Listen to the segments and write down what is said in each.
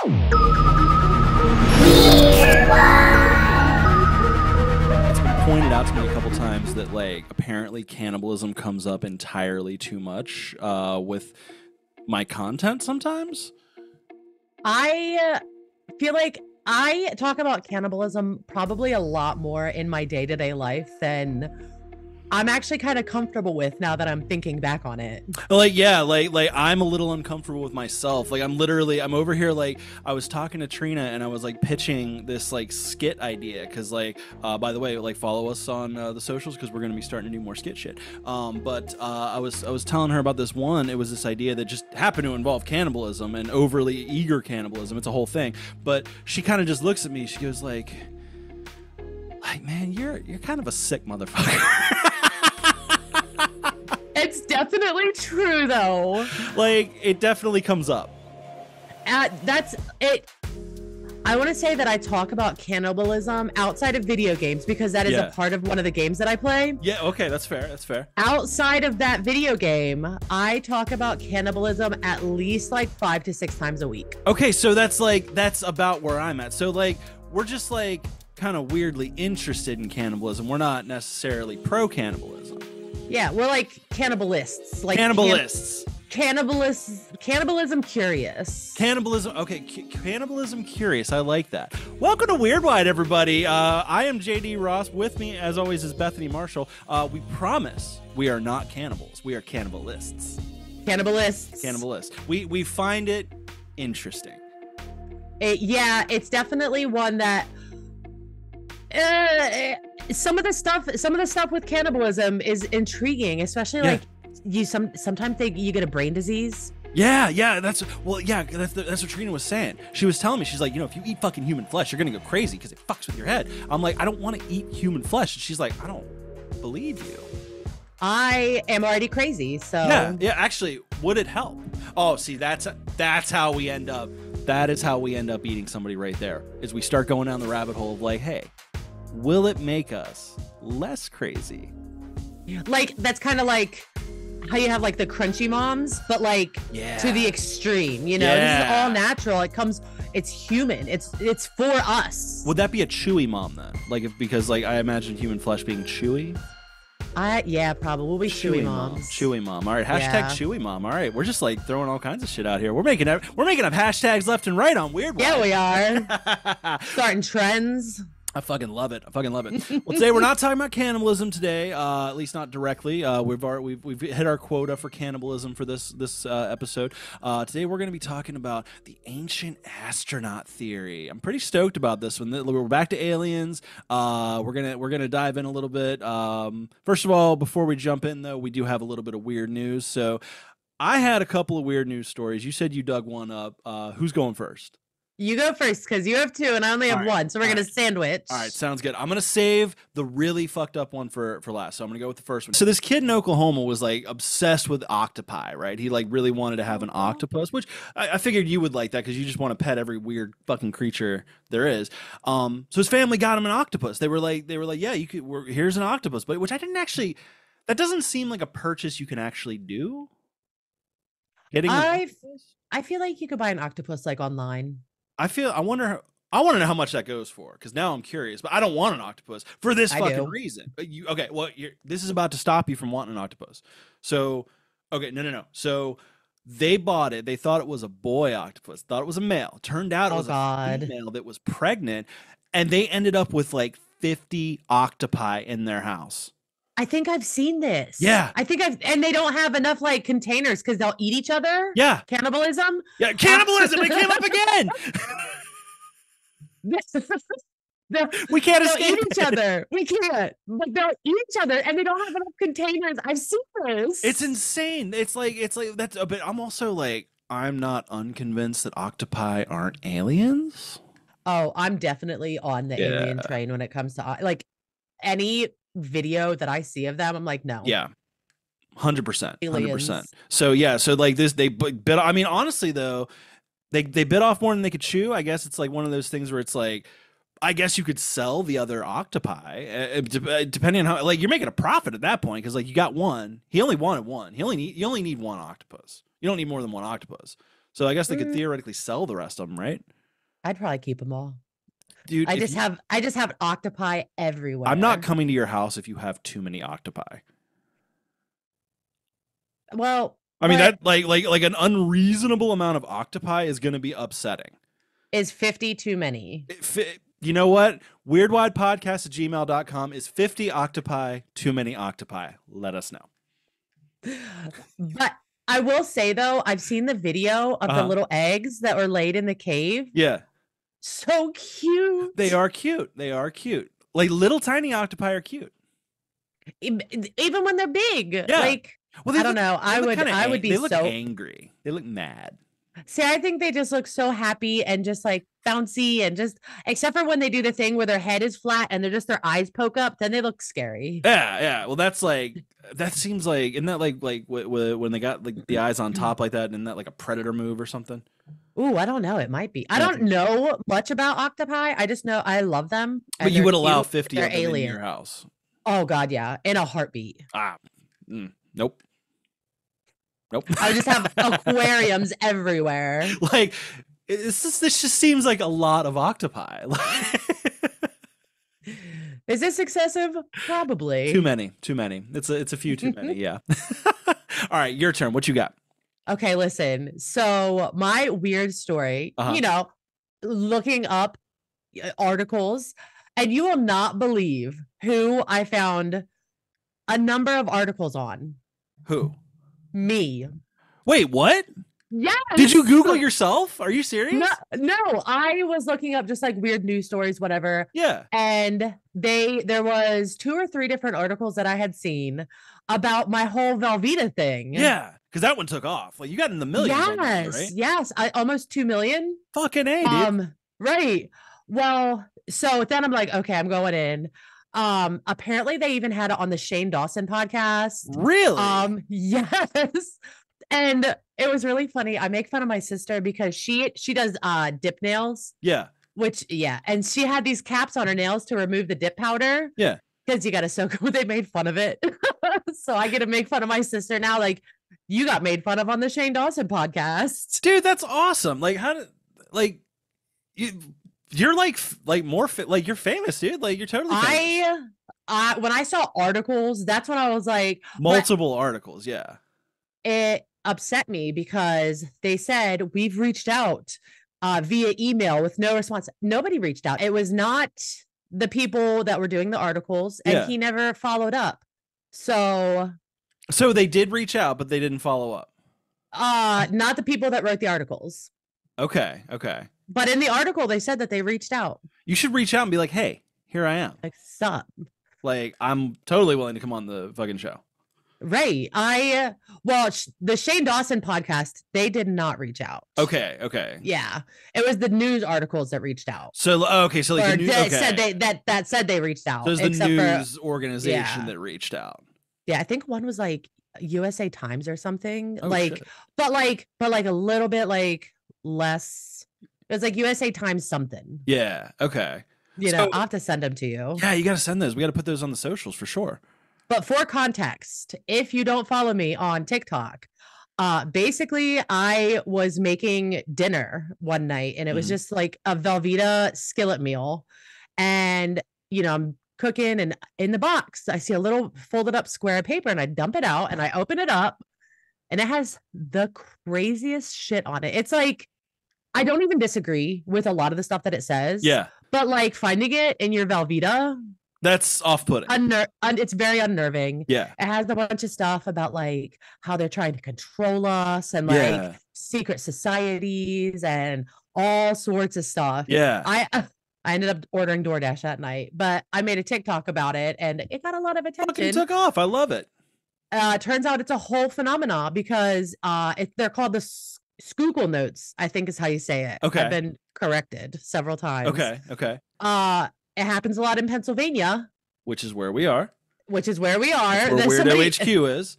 It's been pointed out to me a couple times that like apparently cannibalism comes up entirely too much with my content sometimes. I feel like I talk about cannibalism probably a lot more in my day-to-day life than I'm actually kind of comfortable with now that I'm thinking back on it. Like, yeah, like I'm a little uncomfortable with myself. Like I'm over here, like I was talking to Trina and I was like pitching this like skit idea. Cause like, by the way, like follow us on the socials cause we're going to be starting to do more skit shit. But I was telling her about this one. It was this idea that just happened to involve cannibalism and overly eager cannibalism. It's a whole thing. But she kind of just looks at me. She goes like, man, you're kind of a sick motherfucker. It's definitely true though. Like it definitely comes up. That's it. I want to say that I talk about cannibalism outside of video games because that is a part of one of the games that I play. Yeah, okay, that's fair. That's fair. Outside of that video game, I talk about cannibalism at least like 5 to 6 times a week. Okay, so that's about where I'm at. So like we're just like kind of weirdly interested in cannibalism. We're not necessarily pro cannibalism. Yeah, we're like cannibalists. Like cannibalists. Cannibalism curious. Cannibalism. Okay, cannibalism curious. I like that. Welcome to Weird Wide, everybody. I am JD Ross. With me, as always, is Bethany Marshall. We promise we are not cannibals. We are cannibalists. Cannibalists. We find it interesting. It's definitely one that. Some of the stuff with cannibalism is intriguing, especially like sometimes you get a brain disease. Yeah, that's what Trina was saying. She was telling me, she's like, if you eat fucking human flesh, you're gonna go crazy because it fucks with your head. I'm like, I don't want to eat human flesh. And she's like, I don't believe you. I am already crazy, so yeah. Actually, would it help? Oh, see, that's how we end up. That is how we end up eating somebody right there. Is we start going down the rabbit hole of like, hey, will it make us less crazy? Like that's kind of like how you have like the crunchy moms, but like to the extreme. This is all natural. It's human. It's for us. Would that be a chewy mom then? Like because I imagine human flesh being chewy. Probably. We'll be chewy moms. Chewy mom. All right. Hashtag chewy mom. All right. We're just like throwing all kinds of shit out here. We're making up hashtags left and right on Weird Wide. Yeah, we are. Starting trends. I fucking love it. Well, today we're not talking about cannibalism today, at least not directly. We've hit our quota for cannibalism for this episode. Today we're going to be talking about the Ancient Astronaut Theory. I'm pretty stoked about this one. We're back to aliens. We're gonna dive in a little bit. First of all, before we jump in though, we do have a little bit of weird news. So I had a couple of weird news stories. You said you dug one up. Who's going first? You go first because you have 2 and I only have 1, so we're gonna sandwich. All right, sounds good. I'm gonna save the really fucked up one for last, so I'm gonna go with the first one. So this kid in Oklahoma was like obsessed with octopi, right? He like really wanted to have an octopus, which I figured you would like that because you just want to pet every weird fucking creature there is. So his family got him an octopus. They were like, yeah, you could. Here's an octopus, but which I didn't actually. That doesn't seem like a purchase you can actually do. I feel like you could buy an octopus like online. I want to know how much that goes for because now I'm curious, but I don't want an octopus for this fucking reason. This is about to stop you from wanting an octopus. So, okay, no. So they bought it. They thought it was a boy octopus. Thought it was a male. Turned out it was a female that was pregnant, and they ended up with like 50 octopi in their house. I think I've seen this. Yeah. And they don't have enough like containers because they'll eat each other. Yeah. Cannibalism. Yeah. Cannibalism. It came up again. We can't escape each other. We can't. But they'll eat each other and they don't have enough containers. I've seen this. It's insane. It's like that's a bit. I'm also like, I'm not unconvinced that octopi aren't aliens. Oh, I'm definitely on the alien train when it comes to like any video that I see of them. I'm like, no. Yeah. 100%. So yeah. So like this, they bit. I mean, honestly though, they bit off more than they could chew. I guess it's like one of those things where it's like, I guess you could sell the other octopi, depending on how. Like you're making a profit at that point because like you got one. He only wanted one. You only need one octopus. You don't need more than one octopus. So I guess they could theoretically sell the rest of them, right? I'd probably keep them all. Dude, I just have octopi everywhere. I'm not coming to your house if you have too many octopi. Well, I mean, that like an unreasonable amount of octopi is going to be upsetting. Is 50 too many? You know what? weirdwidepodcast@gmail.com. Is 50 octopi too many octopi? Let us know. But I will say, though, I've seen the video of the little eggs that were laid in the cave. Yeah. So cute. They are cute. They are cute. Like little tiny octopi are cute. Even when they're big. Yeah. Like, well, I don't know. I would be they look so angry. They look mad. See, I think they just look so happy and just like bouncy and just, except for when they do the thing where their head is flat and they're just their eyes poke up, then they look scary. Yeah, yeah. Well, that seems like, isn't that like when they got like the eyes on top like that? Isn't that like a predator move or something? Ooh, I don't know. It might be. I don't know much about octopi. I just know I love them. But you would allow 50 of them in your house? Oh God, yeah, in a heartbeat. Nope. Nope. I just have aquariums everywhere. Like this just seems like a lot of octopi. Is this excessive? Probably. Too many. It's a few too many. Yeah. All right, your turn. What you got? Okay, listen. So my weird story, looking up articles, and you will not believe who I found a number of articles on. Who? Me. Wait, what? Yes. Did you Google yourself? Are you serious? No, I was looking up just like weird news stories, whatever. Yeah. And there was 2 or 3 different articles that I had seen about my whole Velveeta thing. Yeah, because that one took off. Like you got in the millions. Yes, on that, right? yes. Almost 2 million. Fucking A, dude. Right. Well, so then I'm like, okay, I'm going in. Apparently they even had it on the Shane Dawson podcast. Really? Yes. And it was really funny. I make fun of my sister because she does dip nails. Yeah. And she had these caps on her nails to remove the dip powder. Yeah. Because you gotta soak them. They made fun of it. So I get to make fun of my sister now. Like, you got made fun of on the Shane Dawson podcast. Dude, that's awesome. Like, how did you're like more fit, like you're famous, dude. Like you're totally famous. When I saw articles, that's when I was like, multiple articles. Yeah. It upset me because they said we've reached out via email with no response. Nobody reached out. It was not the people that were doing the articles, and he never followed up. So they did reach out, but they didn't follow up. Not the people that wrote the articles. Okay. But in the article, they said that they reached out. You should reach out and be like, hey, here I am. Like, sup? Like, I'm totally willing to come on the fucking show. Right. The Shane Dawson podcast, they did not reach out. Okay. Yeah. It was the news articles that reached out. So, like the news, said they reached out. So it was the news organization that reached out. Yeah. I think one was like USA Times or something. Oh, shit. but a little bit like less. It was like USA Times something. Yeah. Okay. I'll have to send them to you. Yeah, you got to send those. We got to put those on the socials for sure. But for context, if you don't follow me on TikTok, basically I was making dinner one night and it was just like a Velveeta skillet meal. And, I'm cooking, and in the box, I see a little folded up square of paper, and I dump it out and I open it up, and it has the craziest shit on it. It's like, I don't even disagree with a lot of the stuff that it says. Yeah. But like finding it in your Velveeta, that's off-putting. It's very unnerving. Yeah. It has a bunch of stuff about like how they're trying to control us and like secret societies and all sorts of stuff. Yeah. I ended up ordering DoorDash that night, but I made a TikTok about it and it got a lot of attention. Fucking took off. I love it. Turns out it's a whole phenomenon because they're called the Schuylkill notes, I think is how you say it. Okay. I've been corrected several times. Okay. It happens a lot in Pennsylvania. Which is where we are. That's where Weirdo HQ is.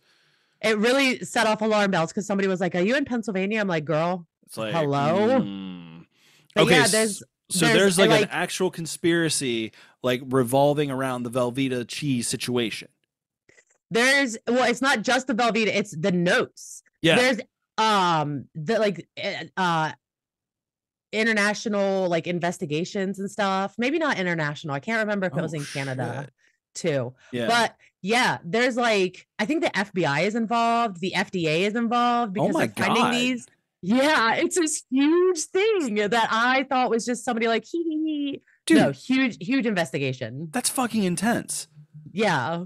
It really set off alarm bells because somebody was like, "Are you in Pennsylvania?" I'm like, "Girl, it's like, hello." Okay, yeah, there's like an actual conspiracy like revolving around the Velveeta cheese situation. It's not just the Velveeta, it's the notes. Yeah. There's international like investigations and stuff. Maybe not international. I can't remember if it Oh was in Canada shit. too. Yeah. But yeah, there's like I think the FBI is involved, the FDA is involved Oh because my they're finding God. these. Yeah, it's this huge thing that I thought was just somebody like he. No, Dude, huge investigation. that's fucking intense. Yeah.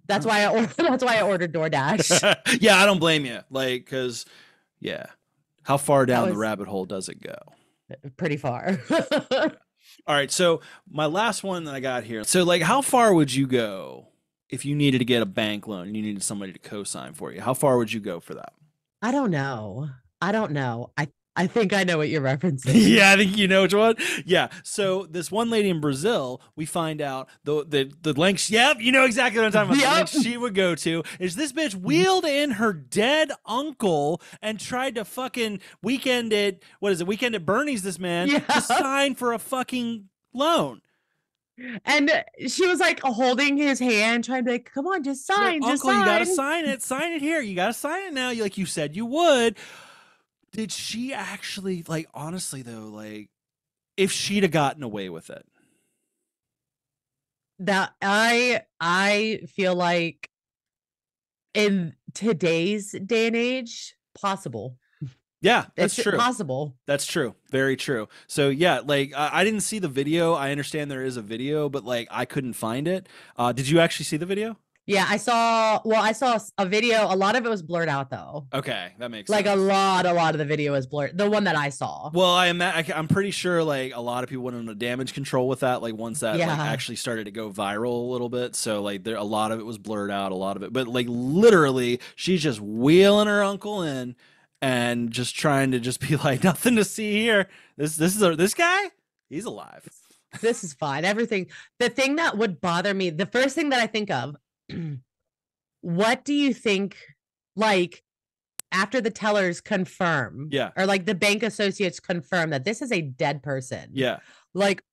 That's why I ordered DoorDash. Yeah, I don't blame you. Like, cause yeah. How far That down the was rabbit hole does it go? pretty far. All right, so my last one that I got here. So, like, how far would you go if you needed to get a bank loan and you needed somebody to co-sign for you? How far would you go for that? I don't know. I don't know. I think I know what you're referencing. Yeah, I think you know which one. Yeah. So this one lady in Brazil, we find out the lengths. Yep, you know exactly what I'm talking about. The Yep. lengths she would go to is this bitch wheeled in her dead uncle and tried to fucking weekend it. What is it? Weekend at Bernie's. This man Yeah. to sign for a fucking loan. And she was like holding his hand, trying to be like, come on, just sign, just Uncle, you gotta sign. sign it. Sign it here. You gotta sign it now. Like you said you would. Did she actually, like, honestly though, like, if she'd have gotten away with it? That I feel like in today's day and age, possible. Yeah, that's It's true. possible. That's true. Very true. So yeah, like I didn't see the video. I understand there is a video, but like I couldn't find it. Did you actually see the video? Yeah, I saw a video. A lot of it was blurred out though. Okay, that makes Like sense. a lot of the video is blurred. The one that I saw. Well, I'm pretty sure like a lot of people went into damage control with that. Like once that like Yeah. actually started to go viral a little bit. So like a lot of it was blurred out. A lot of it, but like literally, she's just wheeling her uncle in and just trying to just be like nothing to see here. This guy, he's alive. This is fine. Everything. The thing that would bother me, the first thing that I think of, what do you think, like, after the tellers confirm, Yeah. or like the bank associates confirm that this is a dead person, Yeah. like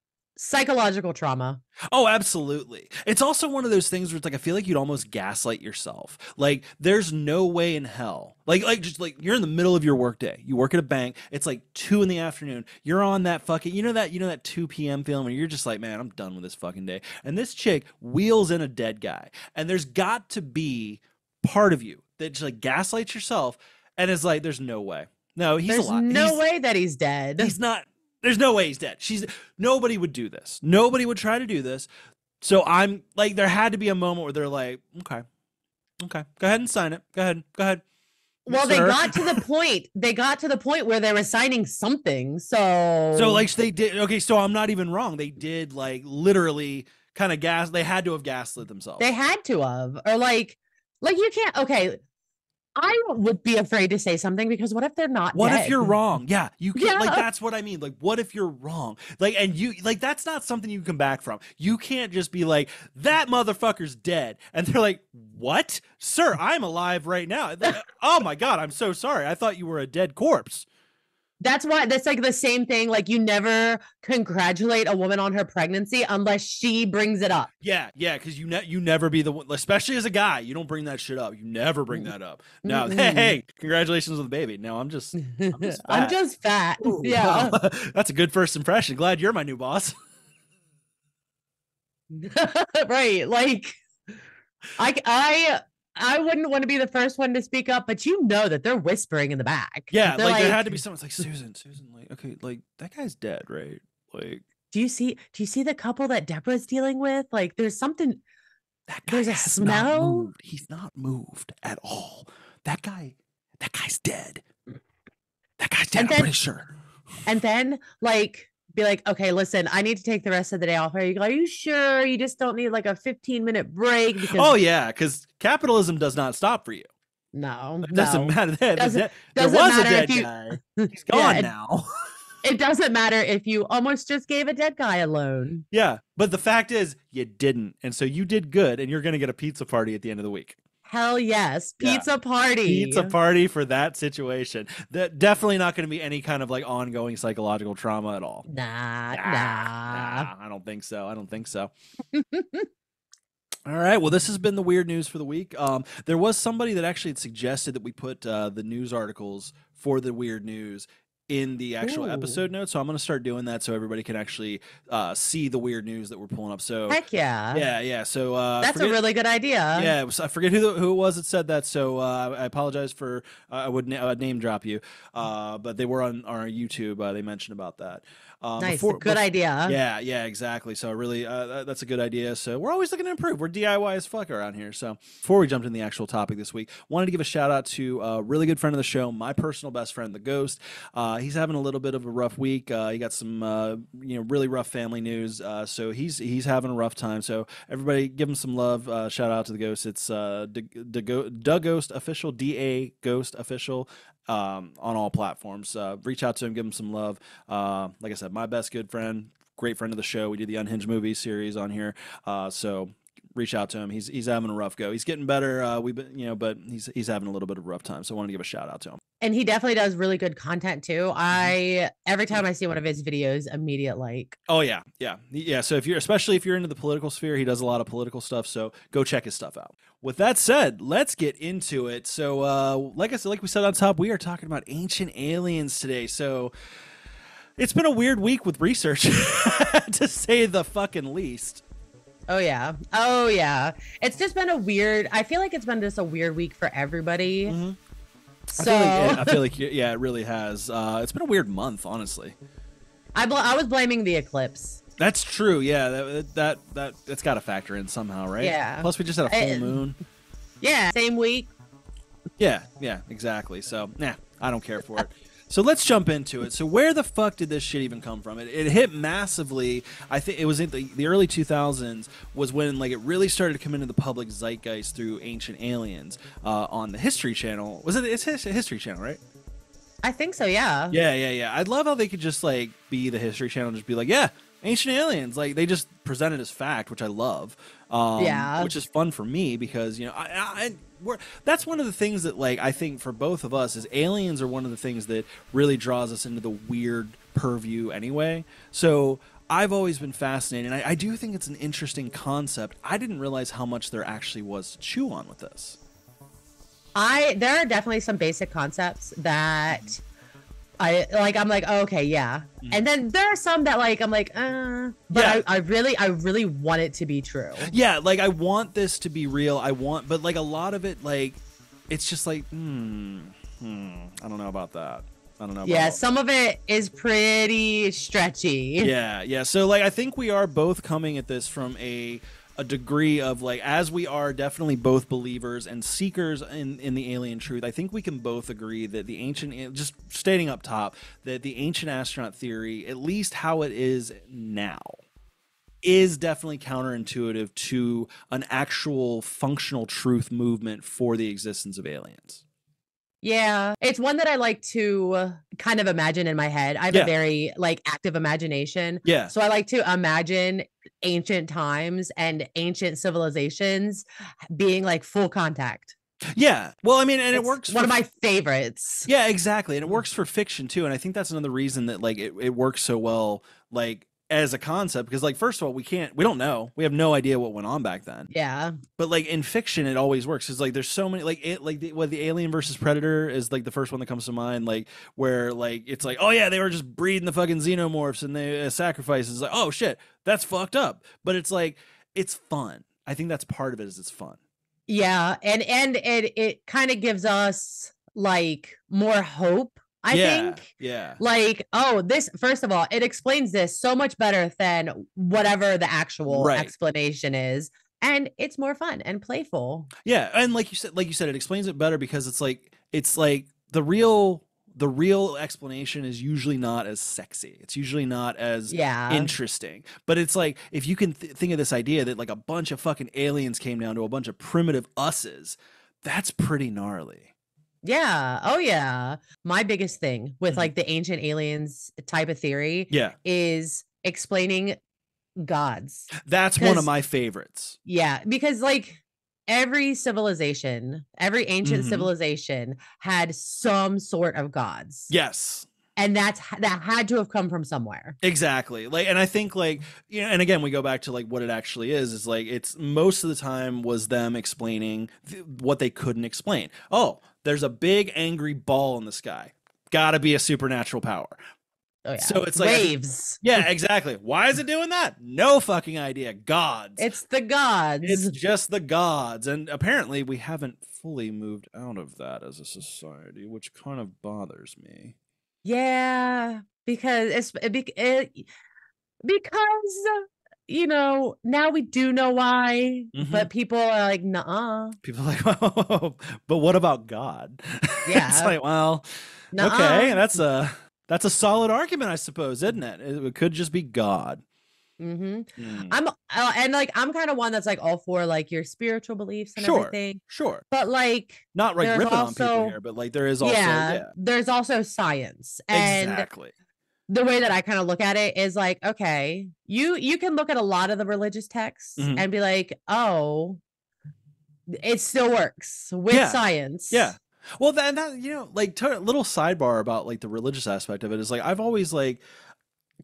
psychological trauma. Oh, absolutely. It's also one of those things where it's like I feel like you'd almost gaslight yourself. Like there's no way in hell. Like just like you're in the middle of your workday. You work at a bank. It's like 2 PM. You're on that fucking that 2 p.m. film and you're just like, man, I'm done with this fucking day. And this chick wheels in a dead guy. And there's got to be part of you that just like gaslights yourself and is like, there's no way. No, he's There's alive. no way that he's dead. He's not. There's no way he's dead. Nobody would do this. Nobody would try to do this. So I'm like, there had to be a moment where they're like, okay, go ahead and sign it. Go ahead. Well, sir. they got to the point. They got to the point where they were signing something. So like they did. Okay, so I'm not even wrong. They did like literally kind of gas. They had to have gaslit themselves. they had to have, or like you can't. Okay, I would be afraid to say something because what if they're not What dead? if you're wrong? Yeah, you can't. Like Yeah. that's what I mean. Like, what if you're wrong? Like, and you like that's not something you come back from. You can't just be like that motherfucker's dead, and they're like, "What, sir? I'm alive right now." Like, oh my god, I'm so sorry. I thought you were a dead corpse. That's why that's like the same thing. Like you never congratulate a woman on her pregnancy unless she brings it up. Yeah, because you never be the one, especially as a guy. You don't bring that shit up. You never bring that up. Now, hey, congratulations on the baby. No, I'm just fat. I'm just fat. Ooh, Yeah. that's a good first impression. Glad you're my new boss. Right. Like I wouldn't want to be the first one to speak up, but you know that they're whispering in the back. Yeah, They're like there had to be someone's like Susan, like okay, like that guy's dead, right? Like do you see the couple that Deborah's dealing with? Like there's something, that guy there's a has not smell. moved. He's not moved at all. That guy's dead. That guy's dead. And I'm then- pretty sure. And then like be like, okay, listen, I need to take the rest of the day off. Are you sure you just don't need like a 15-minute break? Because Oh yeah, because capitalism does not stop for you. no, It doesn't matter. There Doesn't was a matter dead if you- guy. He's gone it- now. It doesn't matter if you almost just gave a dead guy a loan. Yeah, but the fact is, you didn't, and so you did good, and you're gonna get a pizza party at the end of the week. Hell yes. Yeah. Pizza party. Pizza party for that situation. That definitely not going to be any kind of like ongoing psychological trauma at all. Nah. I don't think so. All right. Well, this has been the weird news for the week. There was somebody that actually had suggested that we put the news articles for the weird news in the actual Ooh. episode notes. So I'm going to start doing that so everybody can actually see the weird news that we're pulling up. So Heck yeah. yeah. So That's a really good idea. Yeah, I forget who it was that said that. So I apologize for I would name drop you, but they were on our YouTube. They mentioned about that. Nice, good idea. Yeah, exactly. So really, that's a good idea. So we're always looking to improve. We're DIY as fuck around here. So before we jumped into the actual topic this week, wanted to give a shout out to a really good friend of the show, my personal best friend, the Ghost. He's having a little bit of a rough week. He got some really rough family news. So he's having a rough time. So everybody, give him some love. Shout out to the Ghost. It's Da Ghost Official, DA Ghost Official. On all platforms. Reach out to him, give him some love. Like I said, my best good friend, great friend of the show. We do the Unhinged movie series on here. So reach out to him. He's having a rough go. He's getting better. But he's having a little bit of a rough time. So I wanted to give a shout out to him. And he definitely does really good content too. Every time I see one of his videos, immediate like. Oh yeah. So especially if you're into the political sphere, he does a lot of political stuff. So go check his stuff out. With that said, let's get into it. So like we said on top, we are talking about ancient aliens today. So it's been a weird week with research, to say the fucking least. Oh yeah. It's just been I feel like it's been just a weird week for everybody. Mm-hmm. So I feel like it really has. It's been a weird month, honestly. I was blaming the eclipse. That's true. Yeah, that's got to factor in somehow, right? Yeah. Plus, we just had a full moon. Yeah, same week. Yeah, exactly. So, I don't care for it. So let's jump into it. So where the fuck did this shit even come from? It hit massively. I think it was in the early 2000s was when like it really started to come into the public zeitgeist through Ancient Aliens on the History Channel. It's History Channel, right? I think so, yeah. Yeah. I love how they could just like be the History Channel and just be like, yeah, Ancient Aliens. Like they just present it as fact, which I love. Which is fun for me because, that's one of the things that like I think for both of us is aliens are one of the things that really draws us into the weird purview anyway. So I've always been fascinated, and I do think it's an interesting concept. I didn't realize how much there actually was to chew on with this. There are definitely some basic concepts that I'm like, oh, okay, yeah. And then there are some that like I'm like, but yeah. I really want it to be true. Yeah, like I want this to be real. But like a lot of it, like it's just like, I don't know about that. I don't know. Yeah, some of it is pretty stretchy. Yeah. So like I think we are both coming at this from a degree of like, as we are definitely both believers and seekers in the alien truth, I think we can both agree that the ancient, just stating up top, that the ancient astronaut theory, at least how it is now, is definitely counterintuitive to an actual functional truth movement for the existence of aliens. Yeah, it's one that I like to kind of imagine in my head. I have a very like active imagination. Yeah. So I like to imagine ancient times and ancient civilizations being like full contact. Yeah. Well, I mean, and it works. One of my favorites. Yeah, exactly. And it works for fiction too. And I think that's another reason that like it works so well, like as a concept, because like, first of all, we don't know. We have no idea what went on back then. Yeah. But like in fiction, it always works. It's like, there's so many, like the Alien versus Predator is like the first one that comes to mind, like where like, it's like, oh yeah, they were just breeding the fucking xenomorphs and they sacrifices. Like, oh shit, that's fucked up. But it's like, it's fun. I think that's part of it, is it's fun. Yeah. And it kind of gives us like more hope. I think, like, this, first of all, it explains this so much better than whatever the actual explanation is. And it's more fun and playful. Yeah. And like you said, it explains it better because it's like the real explanation is usually not as sexy. It's usually not as interesting. But it's like, if you can think of this idea that like a bunch of fucking aliens came down to a bunch of primitive us's, that's pretty gnarly. Yeah. Oh yeah. My biggest thing with like the ancient aliens type of theory is explaining gods. That's one of my favorites. Yeah, because like every civilization, every ancient civilization had some sort of gods. Yes. And that had to have come from somewhere. Exactly. Like, and I think like, and again, we go back to like what it actually is like, it's most of the time was them explaining what they couldn't explain. Oh, there's a big angry ball in the sky. Gotta be a supernatural power. Oh yeah. So it's like waves. Yeah, exactly. Why is it doing that? No fucking idea. Gods. It's the gods. It's just the gods. And apparently we haven't fully moved out of that as a society, which kind of bothers me. Yeah, because because now we do know why, but people are like, nah. People are like, oh, but what about God? Yeah. It's like, well, nuh-uh. Okay, that's a solid argument, I suppose, isn't it? It could just be God. I'm kind of one that's like all for like your spiritual beliefs and everything. Sure. But like, not like ripping on people here, but like there is also there's also science. And exactly. The way that I kind of look at it is like, okay, you can look at a lot of the religious texts and be like, oh, it still works with science. Yeah. Well, that like little sidebar about like the religious aspect of it is like I've always like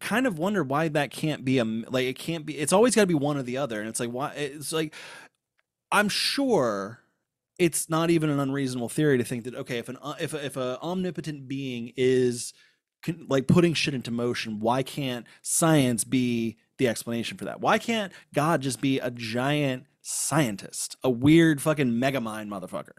kind of wondered why that can't be it can't be. It's always got to be one or the other, and it's like why it's like I'm sure it's not even an unreasonable theory to think that okay, if an omnipotent being is like putting shit into motion, why can't science be the explanation for that? Why can't God just be a giant scientist, a weird fucking megamind motherfucker?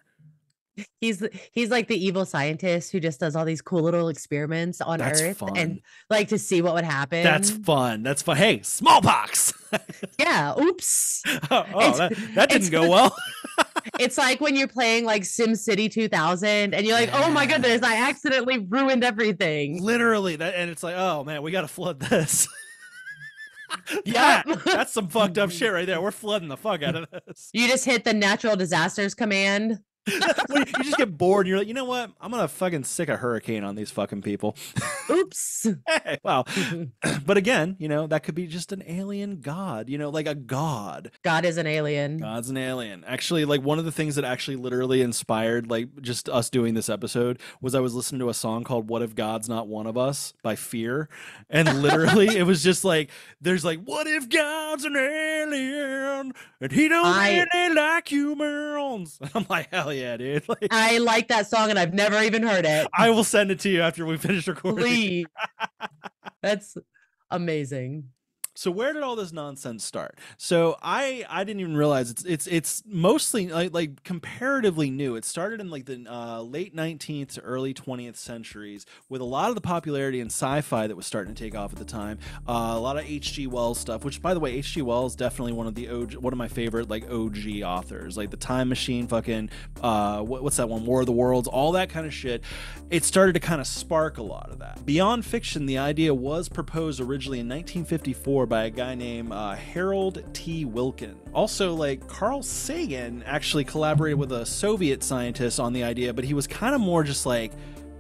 He's like the evil scientist who just does all these cool little experiments on Earth and like to see what would happen. That's fun. Hey, smallpox. Yeah. Oops. That didn't go well. It's like when you're playing like SimCity 2000 and you're like, oh my goodness, I accidentally ruined everything. Literally and it's like, oh man, we got to flood this. Yeah, that's some fucked up shit right there. We're flooding the fuck out of this. You just hit the natural disasters command. You just get bored and you're like, you know what? I'm gonna fucking sick a hurricane on these fucking people. Oops. Hey, well, but again, that could be just an alien god, like a god. God is an alien. God's an alien. Actually, like one of the things that actually literally inspired like just us doing this episode was I was listening to a song called What If God's Not One of Us by Fear. And literally it was just like, there's like, what if God's an alien and he don't really like humans? And I'm like, hell yeah, dude. Like, I like that song and I've never even heard it. I will send it to you after we finish recording. Please. That's amazing. So where did all this nonsense start? So I didn't even realize it's mostly like comparatively new. It started in like the late 19th to early 20th centuries with a lot of the popularity in sci-fi that was starting to take off at the time. A lot of H.G. Wells stuff, which by the way, H.G. Wells definitely one of my favorite like OG authors, like The Time Machine, fucking what's that one, War of the Worlds, all that kind of shit. It started to kind of spark a lot of that. Beyond fiction, the idea was proposed originally in 1954 by a guy named Harold T. Wilkin. Also, like Carl Sagan actually collaborated with a Soviet scientist on the idea, but he was kind of more just like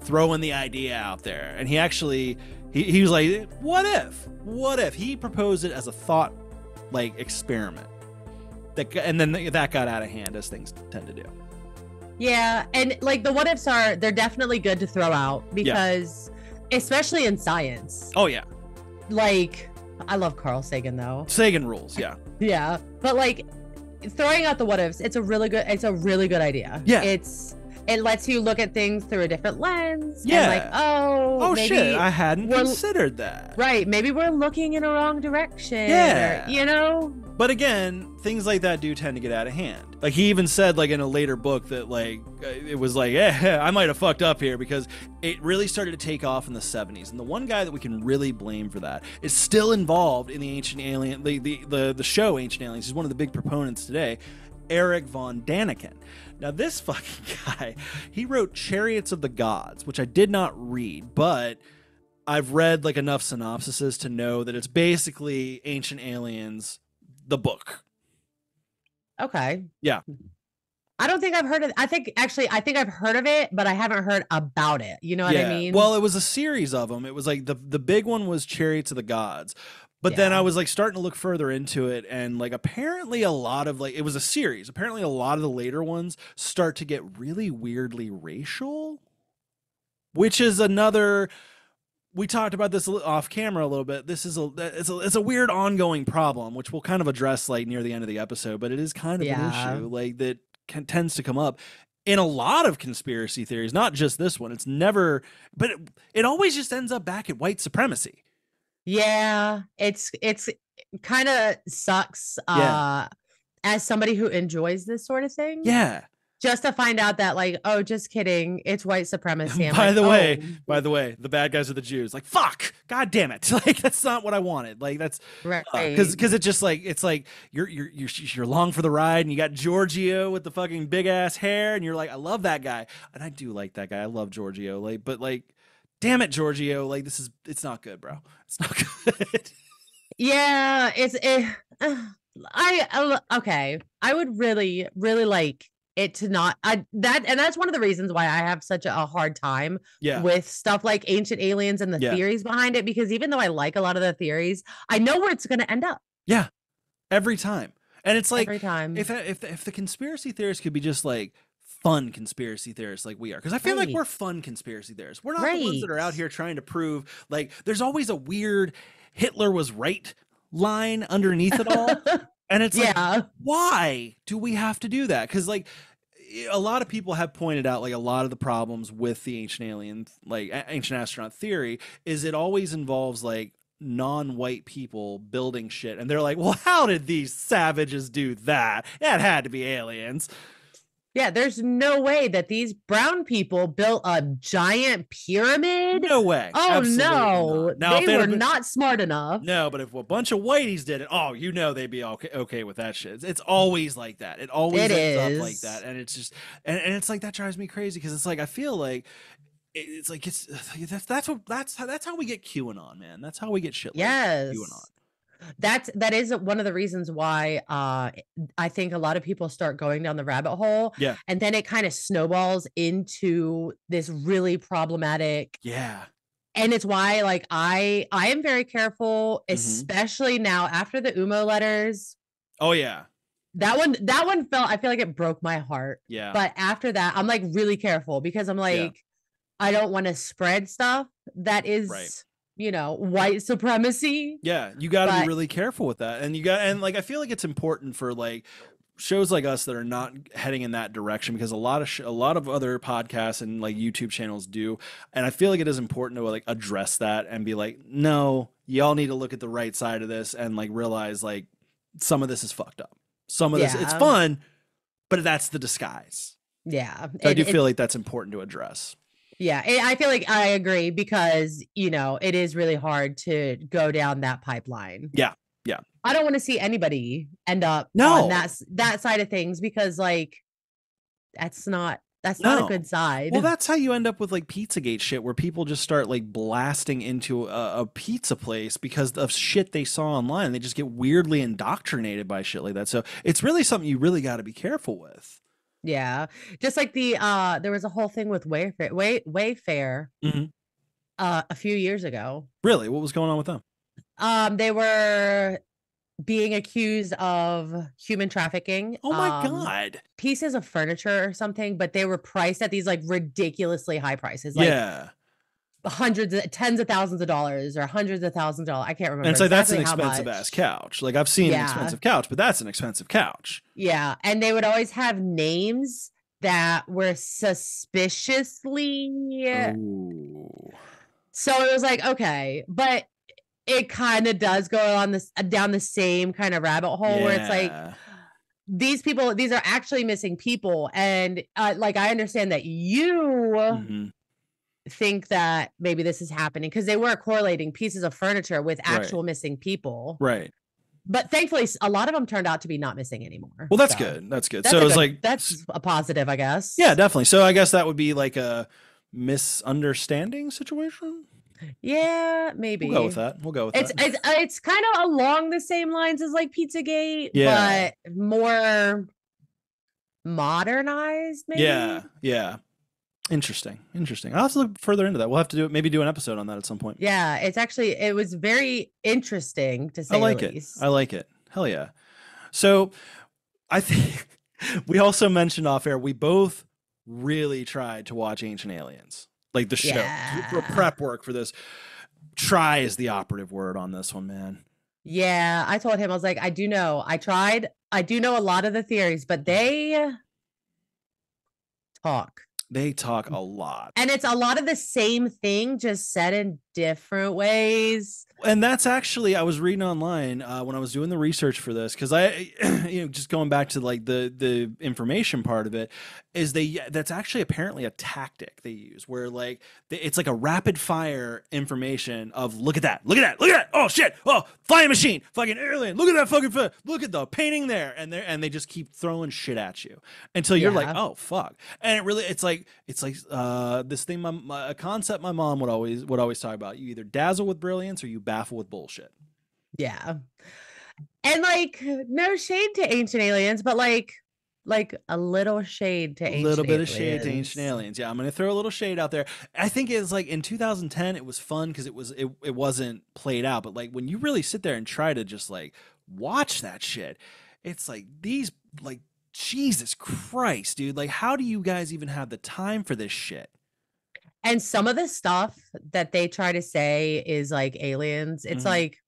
throwing the idea out there. And he actually, he was like, what if? He proposed it as a thought like experiment. And then that got out of hand, as things tend to do. Yeah, and like the what ifs they're definitely good to throw out because especially in science. Oh yeah. Like I love Carl Sagan though. Sagan rules, yeah. Yeah. But like throwing out the what ifs, it's a really good idea. Yeah. It lets you look at things through a different lens. Yeah. And like, maybe shit, I hadn't considered that. Right. Maybe we're looking in a wrong direction. Yeah. Or, But again, things like that do tend to get out of hand. Like he even said like in a later book that like it was like, I might have fucked up here because it really started to take off in the 70s. And the one guy that we can really blame for that is still involved in the Ancient Alien, the show Ancient Aliens. He's one of the big proponents today, Eric von Daniken. Now this fucking guy, he wrote Chariots of the Gods, which I did not read, but I've read like enough synopsises to know that it's basically Ancient Aliens, the book. Okay. Yeah. I don't think I've heard of I think I've heard of it, but I haven't heard about it. You know what I mean? Well, it was a series of them. It was like the big one was Chariots of the Gods. But then I was like starting to look further into it, and like apparently a lot of like it was a series. Apparently a lot of the later ones start to get really weirdly racial, which is another. We talked about this off camera a little bit. This is it's a weird ongoing problem, which we'll kind of address like near the end of the episode. But it is kind of an issue like that tends to come up. in a lot of conspiracy theories, not just this one. It's never, but it always just ends up back at white supremacy. Yeah, it's kind of sucks as somebody who enjoys this sort of thing. Yeah. Just to find out that like, oh, just kidding, it's white supremacy. By the way, the bad guys are the Jews. Like, fuck, god damn it! Like, that's not what I wanted. Like, that's right, because it's just like you're along for the ride, and you got Giorgio with the fucking big ass hair, and you're like, I love that guy, and I do like that guy. I love Giorgio. Like, but like, damn it, Giorgio. Like, it's not good, bro. It's not good. Yeah, okay. I would really, really like it to not and that's one of the reasons why I have such a hard time with stuff like Ancient Aliens and the theories behind it, because even though I like a lot of the theories, I know where it's going to end up. Yeah, every time. And it's like, every time. If the conspiracy theorists could be just like fun conspiracy theorists like we are, because I feel like we're fun conspiracy theorists. We're not the ones that are out here trying to prove, like, there's always a weird Hitler was right line underneath it all. And it's like, why do we have to do that? Because like a lot of people have pointed out, like, a lot of the problems with the ancient astronaut theory is it always involves like non-white people building shit, and they're like, well, how did these savages do that? It had to be aliens. Yeah, there's no way that these brown people built a giant pyramid. No way. Oh, absolutely no. Now, they were not smart enough. No, but if a bunch of whiteies did it, oh, you know they'd be okay with that shit. It's always like that. It always ends up like that. And it's just, and it's like, that drives me crazy, because it's like, I feel like it's like, that's how we get QAnon, man. That's how we get shit like QAnon. That is one of the reasons why I think a lot of people start going down the rabbit hole. Yeah. And then it kind of snowballs into this really problematic. Yeah. And it's why, like, I am very careful, especially now after the UMO letters. Oh yeah. That one felt, I feel like it broke my heart. Yeah. But after that, I'm like really careful, because I'm like, I don't want to spread stuff that is you know, white supremacy. Yeah, you got to be really careful with that. And like, I feel like it's important for like shows like us that are not heading in that direction, because a lot of other podcasts and like YouTube channels do. And I feel like it is important to like address that and be like, no, y'all need to look at the right side of this and like realize like some of this is fucked up. Some of this, it's fun, but that's the disguise. Yeah. So I do feel like that's important to address. Yeah, I feel like I agree, because, you know, it is really hard to go down that pipeline. Yeah. Yeah. I don't want to see anybody end up on that side of things, because like that's not a good side. Well, that's how you end up with like Pizzagate shit, where people just start like blasting into a pizza place because of shit they saw online. They just get weirdly indoctrinated by shit like that. So it's really something you really got to be careful with. Yeah, just like there was a whole thing with Wayfair a few years ago. Really? What was going on with them? They were being accused of human trafficking. Oh my God. Pieces of furniture or something, but they were priced at these like ridiculously high prices. Like, tens of thousands of dollars or hundreds of thousands of dollars. I can't remember. And so that's an expensive ass couch. Like, I've seen an expensive couch, but that's an expensive couch. Yeah. And they would always have names that were suspiciously. Ooh. So it was like, okay, but it kind of does go on this down the same kind of rabbit hole where it's like, these are actually missing people. And like, I understand that you think that maybe this is happening, because they were correlating pieces of furniture with actual missing people. Right. But thankfully, a lot of them turned out to be not missing anymore. Well, that's good. That's good. So it's like, that's a positive, I guess. Yeah, definitely. So I guess that would be like a misunderstanding situation. Yeah, maybe. We'll go with that. It's kind of along the same lines as like Pizzagate, but more modernized, maybe. Yeah. Interesting. I'll have to look further into that. We'll have to do an episode on that at some point. Yeah, it was very interesting to say the least. I like it. Hell yeah. So I think we also mentioned off air, we both really tried to watch Ancient Aliens, like the show, for prep work for this. Try is the operative word on this one, man. Yeah, I told him, I was like, I do know a lot of the theories, but they talk. They talk a lot. And it's a lot of the same thing, just said in different ways. And that's actually, I was reading online when I was doing the research for this, because just going back to like the information part of it, is that's actually apparently a tactic they use where like it's like a rapid fire information of look at that, oh shit, oh flying machine, fucking alien, look at that fucking look at the painting there, and they just keep throwing shit at you until you're like, oh fuck. And it's like this thing, a concept my mom would always talk about. You either dazzle with brilliance or you baffle with bullshit. Yeah. And like, no shade to Ancient Aliens, but like a little shade to Ancient Aliens. A little bit of shade to Ancient Aliens. Yeah, I'm gonna throw a little shade out there. I think it's like in 2010 it was fun because it wasn't played out, but like when you really sit there and try to just like watch that shit, it's like these like Jesus Christ, dude. Like, how do you guys even have the time for this shit? And some of the stuff that they try to say is like aliens. It's like,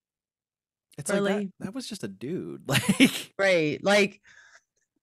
it's really? Like that was just a dude. Like, right. Like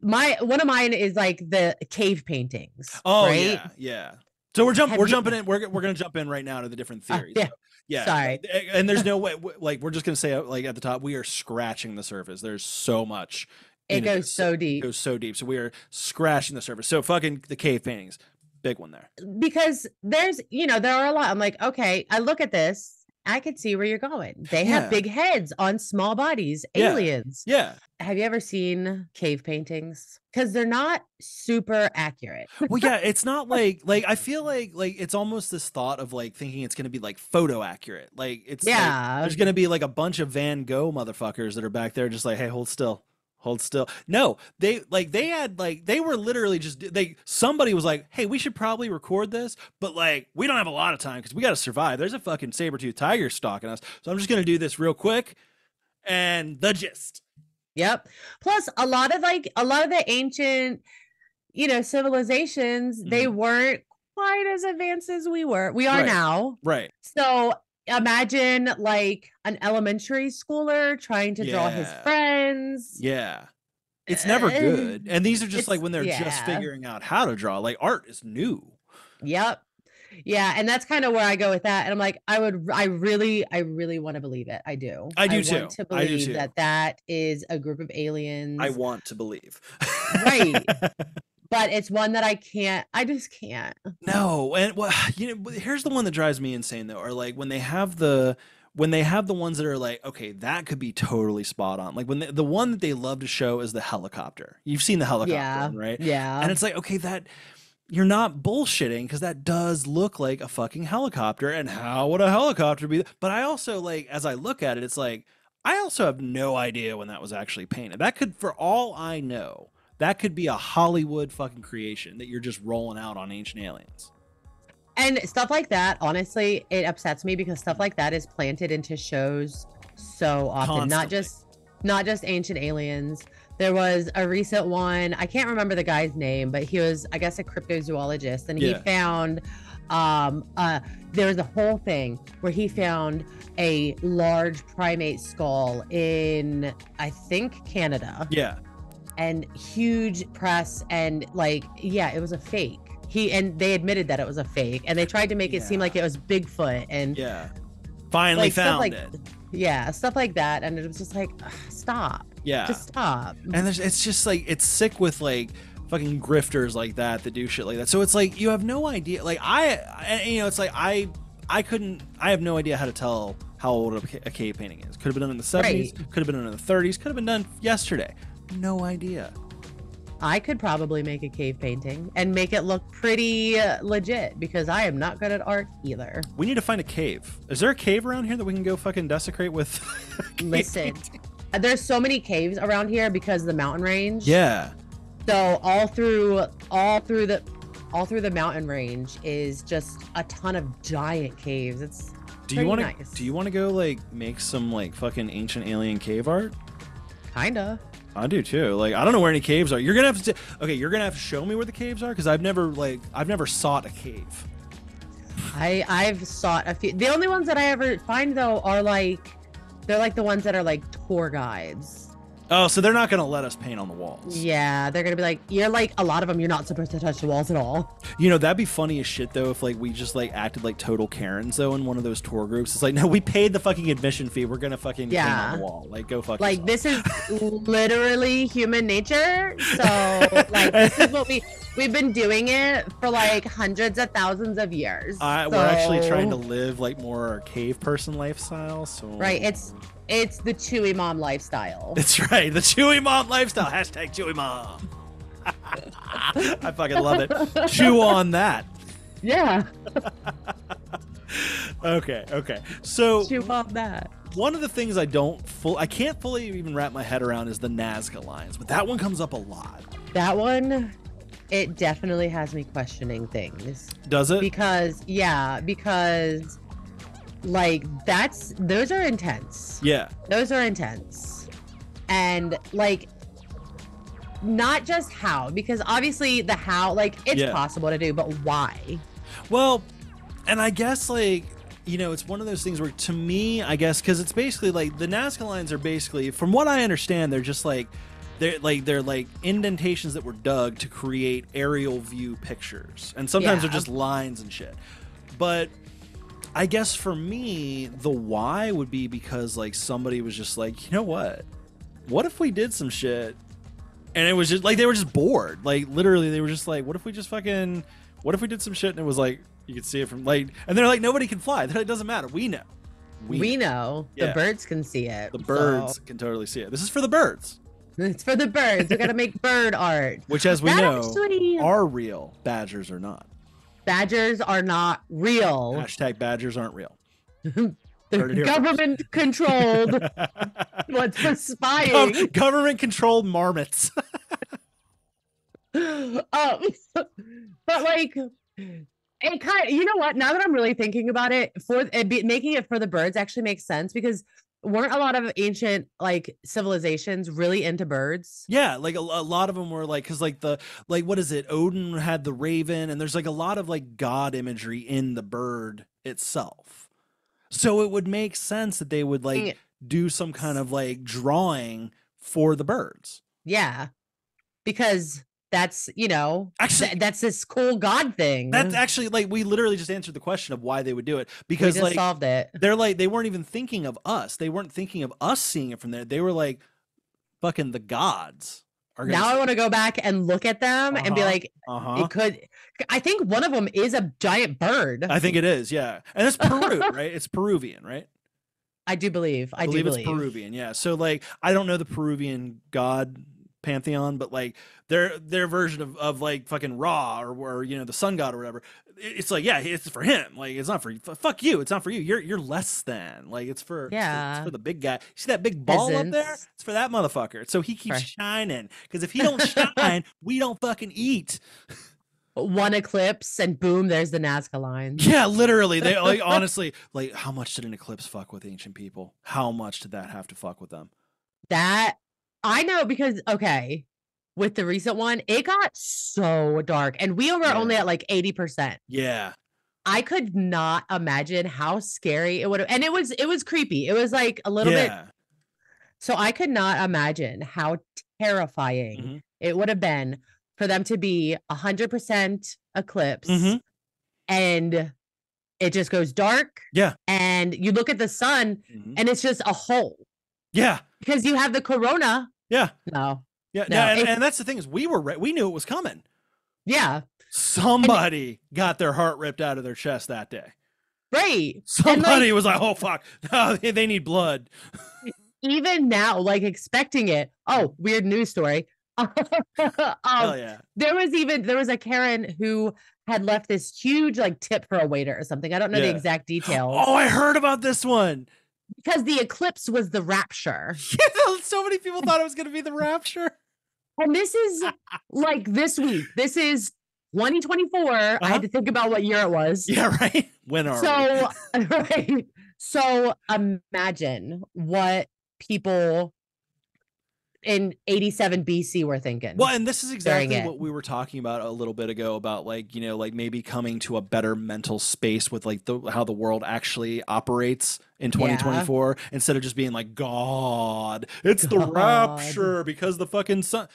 one of mine is like the cave paintings. Oh right? yeah. So we're jumping in. We're gonna jump in right now to the different theories. Yeah. So, yeah. Sorry. And there's no way. Like, we're just gonna say like at the top, we are scratching the surface. There's so much. It goes so deep. It goes so deep. So we are scratching the surface. So fucking the cave paintings. Big one there. Because there's, there are a lot. I'm like, okay, I look at this. I could see where you're going. They have big heads on small bodies, aliens. Yeah. Have you ever seen cave paintings? Because they're not super accurate. Well, yeah, it's not like I feel like it's almost this thought of like thinking it's going to be like photo accurate. Like it's like, there's going to be like a bunch of Van Gogh motherfuckers that are back there just like, hey, hold still. No, they were literally just somebody was like, hey, we should probably record this, but like we don't have a lot of time because we got to survive. There's a fucking saber-toothed tiger stalking us, so I'm just gonna do this real quick. And the gist. Yep. Plus a lot of the ancient civilizations, they weren't quite as advanced as we are now, right? So imagine like an elementary schooler trying to draw his friends. Yeah. It's never good. And these are just like when they're just figuring out how to draw. Like art is new. Yep. Yeah. And that's kind of where I go with that. And I'm like, I really want to believe it. I do. I do too. Want to believe that is a group of aliens. I want to believe. Right. But it's one that I just can't. No. And here's the one that drives me insane though, are like when they have the ones that are like, okay, that could be totally spot on. Like when the one that they love to show is the helicopter. You've seen the helicopter one, right? Yeah. And it's like, okay, that you're not bullshitting because that does look like a fucking helicopter. And how would a helicopter be? But I also like, as I look at it, it's like, I also have no idea when that was actually painted. That could, for all I know, that could be a Hollywood fucking creation that you're just rolling out on Ancient Aliens. And stuff like that, honestly, it upsets me because stuff like that is planted into shows so often. Constantly. Not just Ancient Aliens. There was a recent one, I can't remember the guy's name, but he was, I guess, a cryptozoologist, and he found there was a whole thing where he found a large primate skull in, I think, Canada. Yeah. And huge press, and like, it was a fake. And they admitted that it was a fake, and they tried to make it seem like it was Bigfoot, and finally found it. Yeah, stuff like that, and it was just like, stop. Yeah, just stop. And it's just like, it's sick with like fucking grifters like that do shit like that. So it's like you have no idea. Like it's like I have no idea how to tell how old a cave painting is. Could have been done in the 70s, could have been done in the 30s, could have been done yesterday. No idea. I could probably make a cave painting and make it look pretty legit because I am not good at art either. We need to find a cave. Is there a cave around here that we can go fucking desecrate with? Listen, there's so many caves around here because of the mountain range. Yeah. So all through the mountain range is just a ton of giant caves. It's nice. Do you want to go like make some like fucking ancient alien cave art? Kinda. I do too. Like, I don't know where any caves are. You're gonna have to show me where the caves are because I've never sought a cave. I've sought a few. The only ones that I ever find though are like, they're like the ones that are like tour guides. Oh, so they're not going to let us paint on the walls. Yeah, they're gonna be like, you're like, a lot of them, you're not supposed to touch the walls at all. You know, that'd be funny as shit though if like we just like acted like total Karens though in one of those tour groups. It's like, no, we paid the fucking admission fee. We're gonna fucking paint on the wall. Like, go fuck like yourself. This is literally human nature. So like this is what we've been doing it for like hundreds of thousands of years. We're actually trying to live like more cave person lifestyle. So right, it's the Chewy Mom lifestyle. That's right, the Chewy Mom lifestyle. Hashtag Chewy Mom. I fucking love it. Chew on that. Yeah. Okay. So chew on that. One of the things I can't fully even wrap my head around is the Nazca lines, but that one comes up a lot. That one, it definitely has me questioning things. Does it? Because like those are intense. Yeah. Those are intense. And like not just how, because obviously the how, like it's possible to do, but why? Well, and I guess like, you know, it's one of those things where to me, I guess, because it's basically like the Nazca lines are basically, from what I understand, they're just like, they're like indentations that were dug to create aerial view pictures. And sometimes they're just lines and shit. But I guess for me, the why would be because like somebody was just like, you know what if we did some shit? And it was just like, they were just bored. Like literally they were just like, what if we did some shit? And it was like, you could see it from like, and they're like, nobody can fly. It doesn't matter. We know. We know. The birds can see it. The birds can totally see it. This is for the birds. It's for the birds. We got to make bird art. Which, as we know, are real. Badgers are not. Badgers are not real. Hashtag badgers aren't real. They're government controlled. What's for spying? Government controlled marmots. But like, it kind of, you know what? Now that I'm really thinking about it, making it for the birds actually makes sense, because weren't a lot of ancient like civilizations really into birds? Yeah, like a lot of them were like, because like what is it? Odin had the raven, and there's like a lot of like god imagery in the bird itself. So it would make sense that they would like do some kind of like drawing for the birds. Yeah, because that's, you know, actually that's this cool god thing. That's actually like, we literally just answered the question of why they would do it, because we just like solved it. They're like, they weren't even thinking of us. They weren't thinking of us seeing it from there. They were like, fucking the gods are gonna. Now I want to go back and look at them and be like, it could. I think one of them is a giant bird. I think it is, yeah, and it's Peru, right? It's Peruvian, right? I do believe. I do believe it's Peruvian, yeah. So like, I don't know the Peruvian god pantheon, but like their version of like fucking Ra or you know, the sun god or whatever, it's like, yeah, it's for him. Like, it's not for you. Fuck you. It's not for you. You're less than. Like, it's for the big guy. You see that big ball up there? It's for that motherfucker. So he keeps shining, because if he don't shine, we don't fucking eat. One eclipse and boom, there's the Nazca lines. Yeah, literally. They like, honestly, like, how much did an eclipse fuck with ancient people? How much did that have to fuck with them? That I know, because with the recent one, it got so dark, and we were only at like 80%. Yeah, I could not imagine how scary it would have, and it was creepy. It was like a little bit. So I could not imagine how terrifying it would have been for them to be 100% eclipse, and it just goes dark. Yeah, and you look at the sun, and it's just a hole. Yeah, because you have the corona. Yeah. No. Yeah. No, and that's the thing, is we knew it was coming. Yeah. Somebody got their heart ripped out of their chest that day. Right. Somebody was like, oh fuck, no, they need blood. Even now, like expecting it. Oh, weird news story. Hell yeah. There was a Karen who had left this huge like tip for a waiter or something. I don't know the exact details. Oh, I heard about this one. Because the eclipse was the rapture. Yeah, so many people thought it was going to be the rapture. And this is like this week. This is 2024. I had to think about what year it was. Yeah, right. When are we? Right. So imagine what people in 87 BC we're thinking. Well, and this is exactly it. what we were talking about a little bit ago about like, you know, like maybe coming to a better mental space with like how the world actually operates in 2024 instead of just being like, God, it's the rapture because the fucking sun.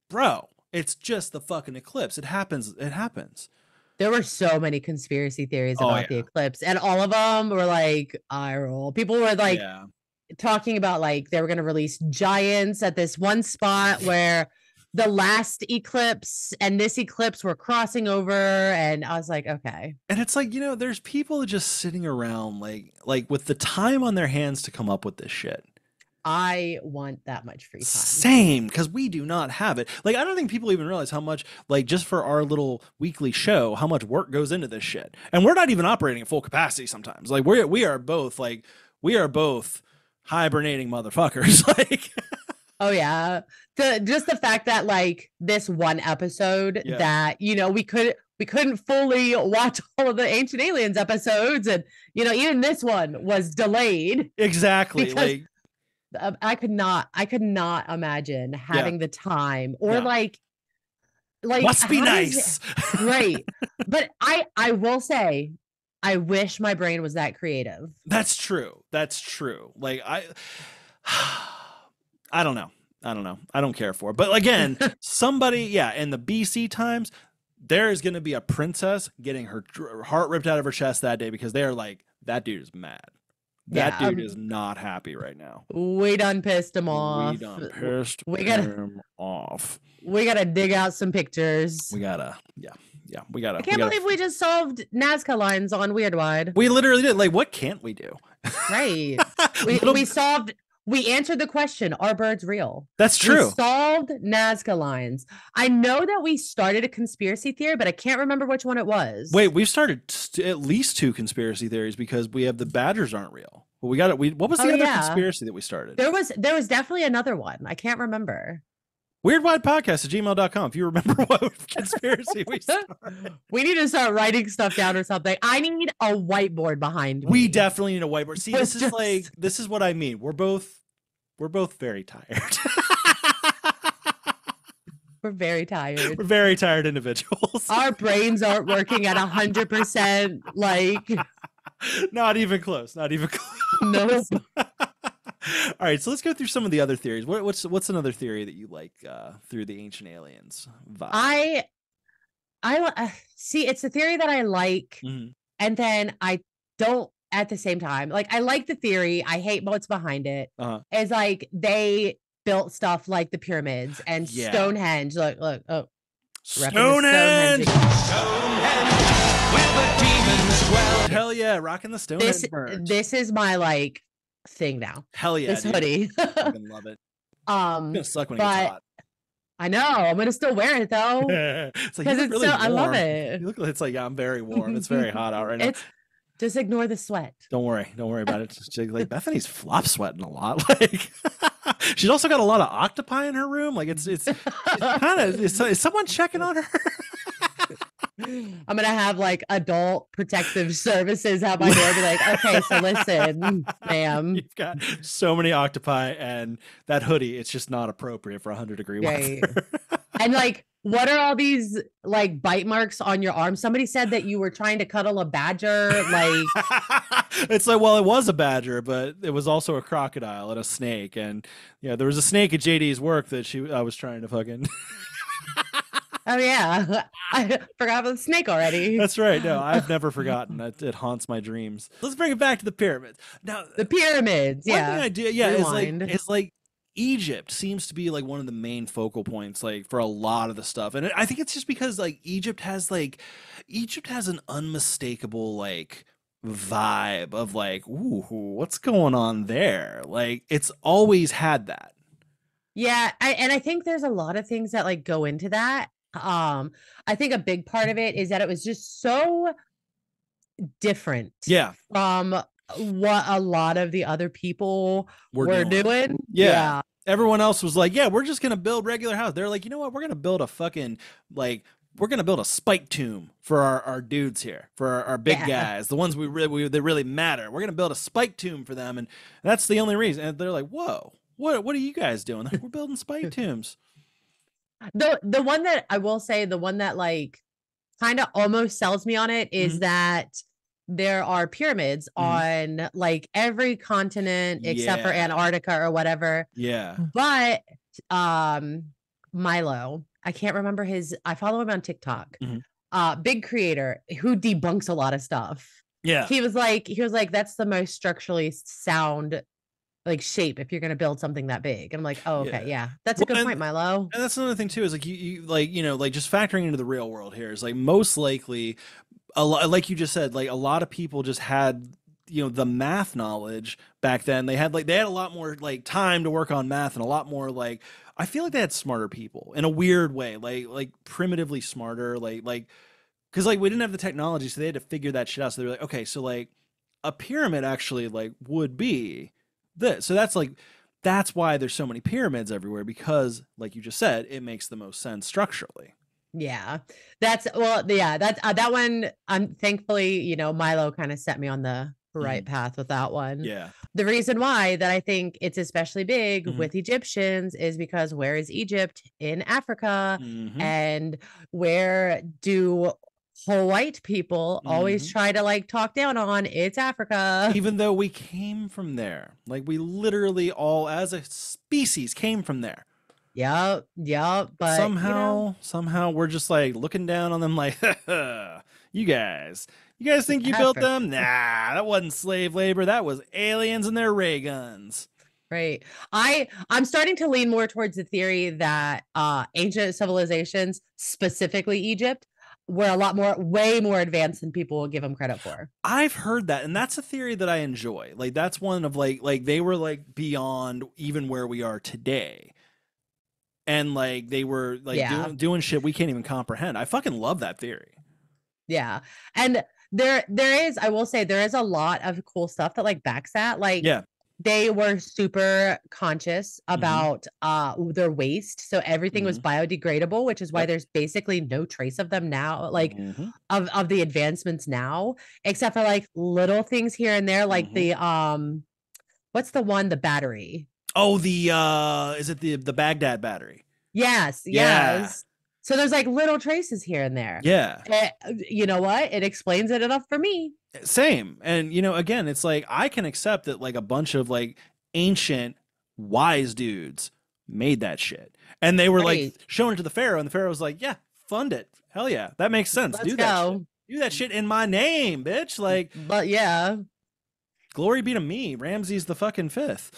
Bro, it's just the fucking eclipse. It happens. It happens. There were so many conspiracy theories about the eclipse, and all of them were like eye roll. People were like talking about like they were going to release giants at this one spot where the last eclipse and this eclipse were crossing over, and I was like, okay. And it's like, you know, there's people just sitting around like with the time on their hands to come up with this shit. I want that much free time. Same, because we do not have it. Like, I don't think people even realize how much, like, just for our little weekly show, how much work goes into this shit. And we're not even operating at full capacity sometimes. Like, we are both hibernating motherfuckers. Like, oh yeah, just the fact that like this one episode that, you know, we couldn't fully watch all of the Ancient Aliens episodes, and you know, even this one was delayed. Exactly. Like, I could not imagine having the time or like must be nice. Right. But I will say, I wish my brain was that creative. That's true. Like I don't know. I don't care for it. But again, somebody, in the BC times, there is going to be a princess getting her heart ripped out of her chest that day because they are like, that dude is mad. That dude is not happy right now. We done pissed him off. We done pissed him off. We gotta dig out some pictures. We gotta. I can't believe we just solved Nazca lines on Weird Wide. We literally did. Like, what can't we do? Right. We answered the question, are birds real? That's true. We solved Nazca lines. I know that we started a conspiracy theory, but I can't remember which one it was. Wait, we've started at least 2 conspiracy theories because we have the badgers aren't real. But we got it. What was the other conspiracy that we started? There was definitely another one. I can't remember. weirdwidepodcast@gmail.com if you remember what conspiracy we started. We need to start writing stuff down or something. I need a whiteboard behind me. We definitely need a whiteboard. See, this is what I mean. We're both very tired. We're very tired. We're very tired individuals. Our brains aren't working at 100%. Like, not even close. Nope. All right, so let's go through some of the other theories. What's another theory that you like through the Ancient Aliens vibe? I see. It's a theory that I like, and then I don't at the same time. Like, I like the theory. I hate what's behind it. It's like they built stuff like the pyramids and Stonehenge. Look, Stonehenge, where the demons dwell. Hell yeah, rocking the Stonehenge merch. This is my like thing now. Hell yeah, this hoodie. I fucking love it. It's gonna suck when it gets hot. I know. I'm gonna still wear it though. It's like, it's really warm. I love it. You look, it's like, I'm very warm. It's very hot out right now. Just ignore the sweat. Don't worry about it. Just like Bethany's flop sweating a lot. Like, she's also got a lot of octopi in her room. Like, it's kind of, is someone checking on her? I'm gonna have like adult protective services have my door be like, okay, so listen, ma'am, you've got so many octopi and that hoodie, it's just not appropriate for 100-degree weather. And like, what are all these like bite marks on your arm? Somebody said that you were trying to cuddle a badger. Like, it's like, well, it was a badger, but it was also a crocodile and a snake, and there was a snake at JD's work that I was trying to fucking. Oh yeah, I forgot about the snake already. That's right. No, I've never forgotten. It haunts my dreams. Let's bring it back to the pyramids. Now, the pyramids. One thing I do, is like Egypt seems to be like one of the main focal points, like for a lot of the stuff, and I think it's just because like Egypt has an unmistakable like vibe of like, ooh, what's going on there? Like, it's always had that. Yeah, I think there's a lot of things that like go into that. I think a big part of it is that it was just so different from what a lot of the other people were doing. Yeah. Everyone else was like, we're just going to build regular house. They're like, you know what? We're going to build a fucking we're going to build a spike tomb for our dudes here, for our big guys, the ones that really matter. We're going to build a spike tomb for them. And that's the only reason. And they're like, whoa, What are you guys doing? We're building spike tombs. The one that I will say, the one that like kind of almost sells me on it is that there are pyramids on like every continent except for Yeah. Antarctica or whatever. Yeah. But Milo, I can't remember I follow him on TikTok. Big creator who debunks a lot of stuff. Yeah. He was like, that's the most structurally sound like shape if you're going to build something that big. And I'm like, oh, okay, yeah, that's a good point, Milo. And that's another thing too, is like you like, you know, like just factoring into the real world here is like most likely a lot, like you just said, like a lot of people just had, you know, the math knowledge back then. They had a lot more like time to work on math, and a lot more like, I feel like they had smarter people in a weird way, like primitively smarter, like because like we didn't have the technology, so they had to figure that shit out. So they were like, okay, so like a pyramid actually like would be this. So that's why there's so many pyramids everywhere, because like you just said, it makes the most sense structurally. Yeah, that's that one. I'm thankfully, you know, Milo kind of set me on the right path with that one. Yeah. The reason why that I think it's especially big with Egyptians is because where is Egypt? In Africa. And where do white people always try to like talk down on? It's Africa. Even though we came from there. Like we literally all as a species came from there. Yep. But somehow we're just like looking down on them like, you guys think you built them? Nah, that wasn't slave labor. That was aliens and their ray guns. Right. I'm starting to lean more towards the theory that ancient civilizations, specifically Egypt, were way more advanced than people will give them credit for. I've heard that, and that's a theory that I enjoy. Like that's one of like they were like beyond even where we are today. And like they were like doing shit we can't even comprehend. I fucking love that theory. Yeah. And there is, I will say, there is a lot of cool stuff that like backs that. Like they were super conscious about their waste. So everything was biodegradable, which is why there's basically no trace of them now, like of the advancements now, except for like little things here and there, like the what's the one, the battery? Oh, is it the Baghdad battery? Yes. Yeah. So there's like little traces here and there. Yeah. You know what? It explains it enough for me. Same. And you know, again, it's like I can accept that like a bunch of like ancient wise dudes made that shit. And they were like showing it to the Pharaoh, and the Pharaoh was like, yeah, fund it. Hell yeah. That makes sense. Let's go. Do that shit in my name, bitch. Like, but yeah. Glory be to me, Ramses the fucking fifth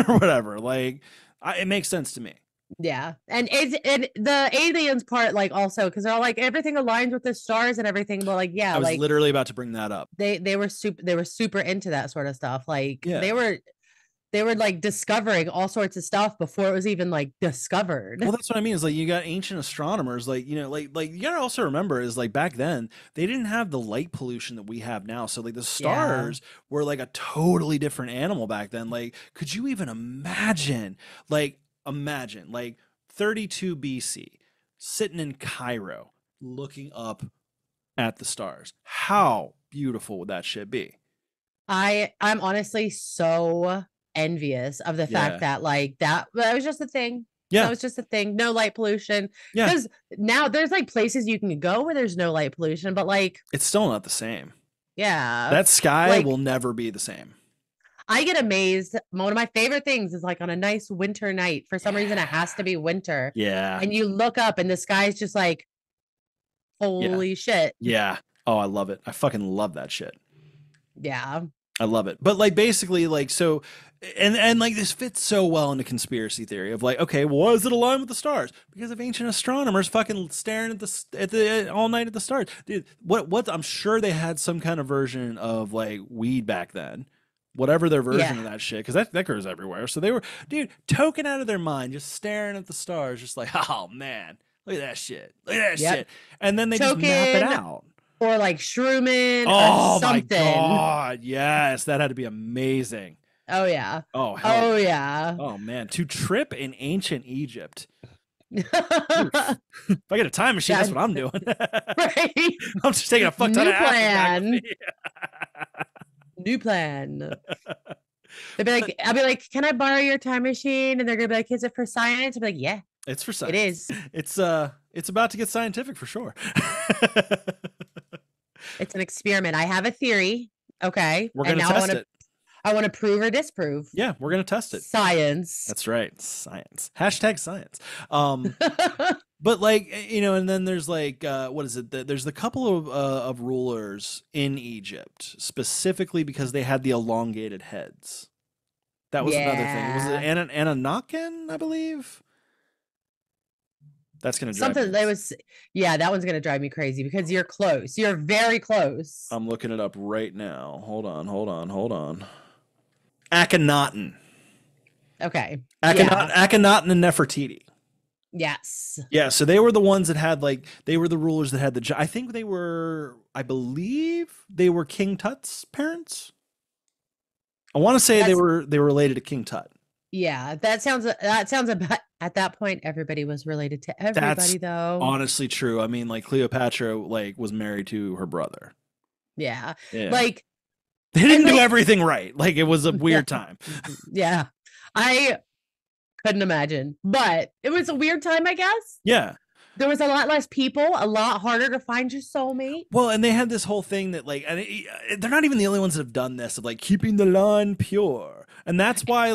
or whatever. Like, it makes sense to me. Yeah. And the aliens part, like also, because they're all like everything aligns with the stars and everything. But like, yeah, I was like literally about to bring that up. They were super into that sort of stuff. Like they were like discovering all sorts of stuff before it was even like discovered. Well, that's what I mean. Is like you got ancient astronomers, like, you know, like you gotta also remember is like back then they didn't have the light pollution that we have now. So like the stars were like a totally different animal back then. Like, could you even imagine like 32 BC sitting in Cairo looking up at the stars? How beautiful would that shit be? I'm honestly so envious of the fact that like that was just a thing. That was just a thing. No light pollution. Because now there's like places you can go where there's no light pollution, but like it's still not the same. Yeah. That sky will never be the same. I get amazed. One of my favorite things is like on a nice winter night. For some reason, it has to be winter. Yeah. And you look up and the sky is just like, holy shit. Yeah. Oh, I love it. I fucking love that shit. Yeah. I love it. But like basically like so and like this fits so well into conspiracy theory of like, okay, well, why does it align with the stars? Because of ancient astronomers fucking staring at the all night at the stars. Dude, what I'm sure they had some kind of version of like weed back then. Whatever their version of that shit, because that goes everywhere. So they were, dude, token out of their mind, just staring at the stars, just like, oh man, look at that shit, shit, and then they just map it out, or like shrooming. Oh my god, yes, that had to be amazing. Oh yeah. Oh hell oh yeah. Oh man, to trip in ancient Egypt. If I get a time machine, that's what I'm doing. Right. I'm just taking a fuck ton of plan. New plan. They'll be like, I'll be like, can I borrow your time machine? And they're gonna be like, is it for science? I'll be like, yeah, It's for it science. is. It's about to get scientific for sure. It's an experiment. I have a theory. Okay. We're And gonna now test it. I want to prove or disprove. Yeah, we're gonna test it. Science. That's right. Science. Hashtag science. But like and then there's like what is it? There's the couple of rulers in Egypt specifically because they had the elongated heads. That was another thing. Was it Ananaken, I believe? That's gonna drive Something me. that one's gonna drive me crazy because you're close. You're very close. I'm looking it up right now. Hold on. Akhenaten. Okay. Akhenaten and Nefertiti. Yes. Yeah, so they were the ones that had they were the rulers that had I think I believe they were King Tut's parents. I want to say they were related to King Tut. Yeah, that sounds about at that point everybody was related to everybody though. Honestly true. I mean, like Cleopatra was married to her brother. Yeah. Yeah. Like they didn't do everything right. Like it was a weird time. Yeah. I couldn't imagine, but it was a weird time, I guess. Yeah. There was a lot less people, a lot harder to find your soulmate. Well, and they had this whole thing that they're not even the only ones that have done this of keeping the line pure. And that's why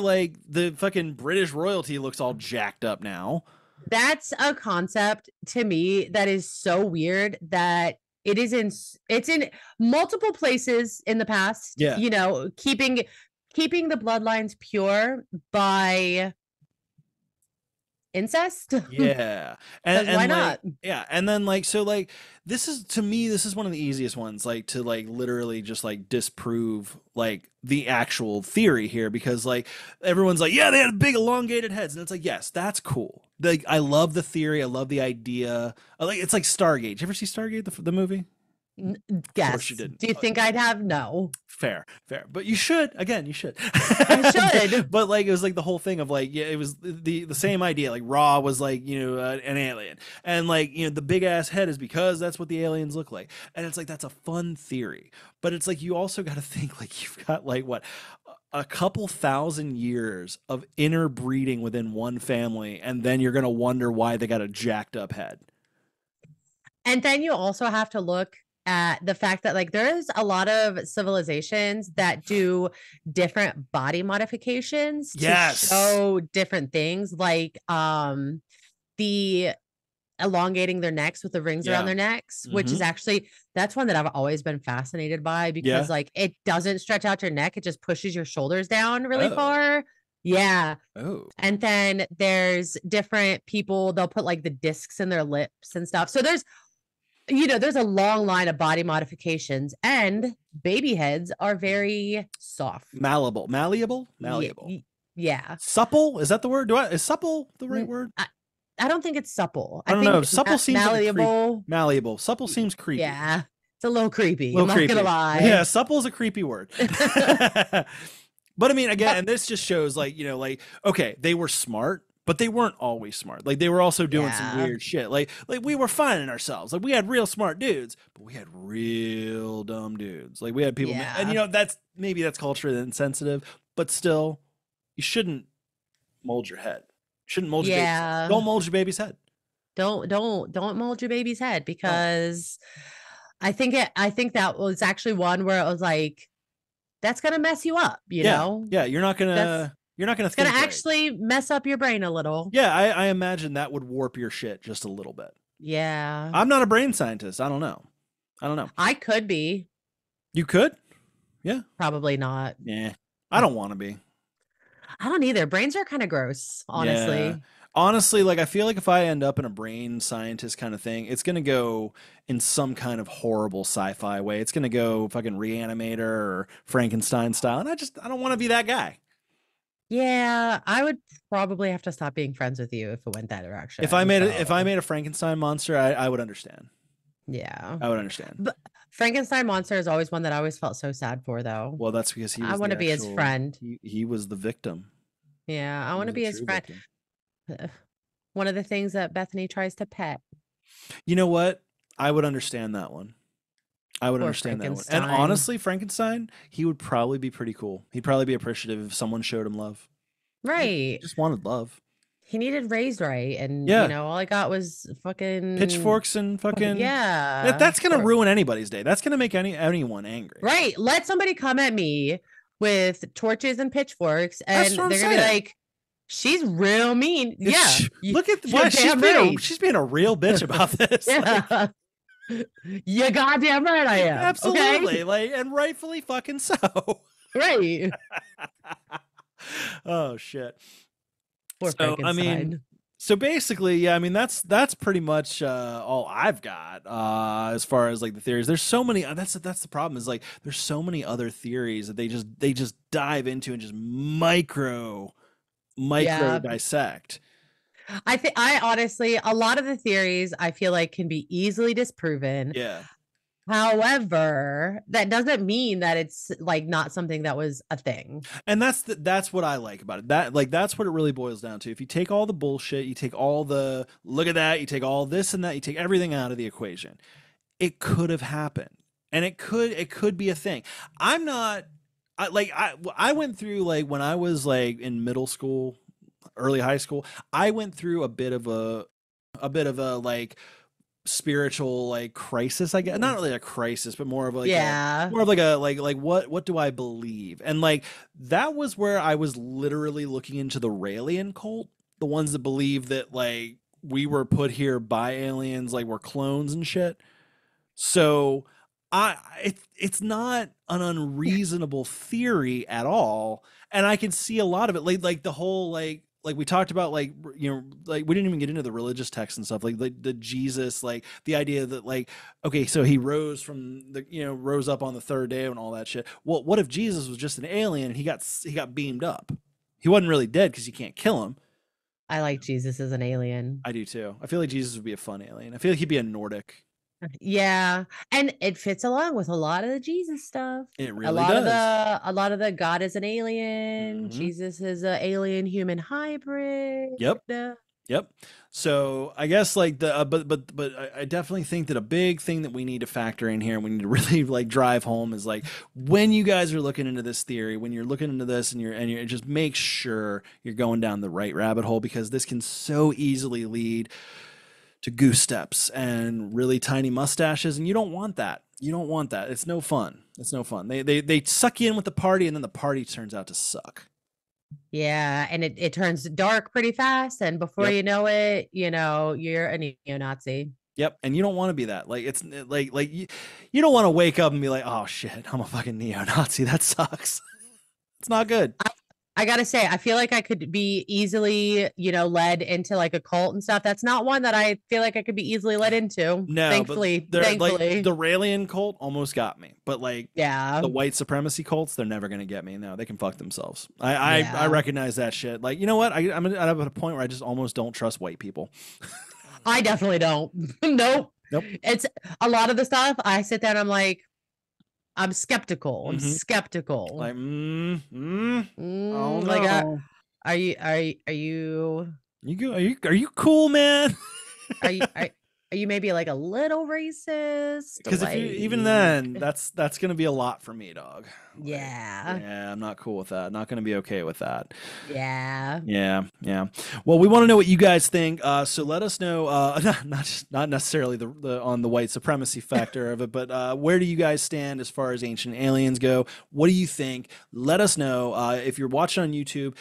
the fucking British royalty looks all jacked up now. That's a concept to me that is so weird that it's in multiple places in the past. Yeah. Keeping the bloodlines pure by incest. Yeah. And why not? Yeah. And then this is one of the easiest ones to literally just disprove the actual theory here because everyone's yeah, they had big elongated heads and it's yes, that's cool. I love the theory, I love the idea. It's like Stargate. Did you ever see Stargate the movie? Yes. Of course you didn't. Do you think I'd have? No. Fair. But you should. Again, you should. I should. But it was the whole thing of it was the same idea. Ra was an alien, and the big ass head is because that's what the aliens look like, and it's that's a fun theory. But it's you also got to think you've got what a couple thousand years of interbreeding within one family, and then you're gonna wonder why they got a jacked up head. And then you also have to look at the fact that there's a lot of civilizations that do different body modifications to show different things, the elongating their necks with the rings around their necks, which is actually that's one that I've always been fascinated by because it doesn't stretch out your neck, it just pushes your shoulders down really far. Yeah. Oh. And then there's different people, they'll put the discs in their lips and stuff. So there's a long line of body modifications, and baby heads are very soft. Malleable. Yeah. Supple? Is that the word? Is supple the right word? I don't think it's supple. I don't know. Supple seems malleable. Malleable. Supple seems creepy. Yeah. It's a little creepy. I'm not gonna lie. Yeah, supple is a creepy word. But I mean, again, and this just shows okay, they were smart, but they weren't always smart. They were also doing some weird shit. We were finding ourselves. We had real smart dudes, but we had real dumb dudes. We had people, and that's culturally insensitive, but still, you shouldn't mold your head. You shouldn't mold your baby's head. Don't mold your baby's head. Don't mold your baby's head because I think that was actually one where it was that's gonna mess you up. You know? Yeah, you're not gonna. It's gonna actually mess up your brain a little. Yeah, I imagine that would warp your shit just a little bit. Yeah. I'm not a brain scientist. I don't know. I could be. You could? Yeah. Probably not. Yeah. I don't want to be. I don't either. Brains are kind of gross, honestly. Yeah. Honestly, I feel if I end up in a brain scientist kind of thing, it's gonna go in some kind of horrible sci-fi way. It's gonna go fucking Reanimator or Frankenstein style, and I don't want to be that guy. Yeah, I would probably have to stop being friends with you if it went that direction. If I made a Frankenstein monster, I would understand. Yeah, I would understand. But Frankenstein monster is always one that I always felt so sad for, though. Well, that's because I want to be his friend. He was the victim. Yeah, I want to be his friend. One of the things that Bethany tries to pet. You know what? I would understand that one. I would Poor understand that one. And Frankenstein. honestly, Frankenstein, he would probably be pretty cool. He'd probably be appreciative if someone showed him love. Right. Just wanted love. He needed raised right, and Yeah. all I got was fucking Pitchforks and fucking yeah. that's gonna Poor. ruin anybody's day. That's gonna make anyone angry. Right. Let somebody come at me with torches and pitchforks, That's and what I'm they're gonna be saying. like, "She's real mean." Yeah. Look at You're why damn right. she's being a real bitch about this. Yeah. You goddamn right I am. Absolutely. Okay? Like, and rightfully fucking so. Right. Oh shit. Poor So I mean, Frankenstein. so basically, yeah, I mean that's pretty much all I've got as far as like the theories. There's so many. That's the problem is like there's so many other theories that they just dive into and just micro Yeah. dissect. I honestly, a lot of the theories I feel like can be easily disproven. Yeah. However, that doesn't mean that it's like not something that was a thing. And that's what I like about it. That's what it really boils down to. If you take all the bullshit, you take all the look at that, you take all this and that, you take everything out of the equation. It could have happened. And it could be a thing. I'm not I went through like when I was like in middle school, early high school, I went through a bit of a like spiritual like crisis, I guess. Not really a crisis, but more of like Yeah. more of like a like what do I believe? And like that was where I was literally looking into the Raelian cult, the ones that believe that like we were put here by aliens, like we're clones and shit. So it's not an unreasonable theory at all, and I can see a lot of it, like the whole like we talked about, like like we didn't even get into the religious texts and stuff, like the Jesus, like the idea that like okay, so he rose from the rose up on the third day and all that shit. Well, what if Jesus was just an alien and he got beamed up? He wasn't really dead because you can't kill him. I like Jesus as an alien. I do too. I feel like Jesus would be a fun alien. I feel like he'd be a Nordic. Yeah, and it fits along with a lot of the Jesus stuff. It A really lot of does. the God is an alien. Hmm. Jesus is a alien human hybrid. Yep. Yep. So I guess like the but I definitely think that a big thing that we need to factor in here and we need to really like drive home is like when you guys are looking into this theory, when you're looking into this and you're just make sure you're going down the right rabbit hole, because this can so easily lead to goose steps and really tiny mustaches, and you don't want that. You don't want that. It's no fun. It's no fun. They suck you in with the party, and then the party turns out to suck. Yeah, and it turns dark pretty fast, and before Yep. you know it, you're a neo-Nazi. Yep, and you don't want to be that. Like it's like you don't want to wake up and be like, "Oh shit, I'm a fucking neo-Nazi. That sucks." It's not good. I gotta say, I feel like I could be easily, led into like a cult and stuff. That's not one that I feel like I could be easily led into. No, Thankfully, but they're thankfully. like the Raelian cult almost got me, but like Yeah. the white supremacy cults, they're never gonna get me. No, they can fuck themselves. I Yeah. recognize that shit. Like, you know what? I'm at a point where I just almost don't trust white people. I definitely don't. Nope. Nope. It's a lot of the stuff I sit there and I'm like, I'm skeptical. I'm Mhm. skeptical. Like, oh Like, no. are you Are you cool, man? are you are you maybe like a little racist? Because if you even Like, then, that's gonna be a lot for me, dog. Like, yeah. yeah, I'm not cool with that. Not gonna be okay with that. Yeah. Yeah. Well, we want to know what you guys think. So let us know. Not necessarily the on the white supremacy factor of it, but where do you guys stand as far as ancient aliens go? What do you think? Let us know. If you're watching on YouTube,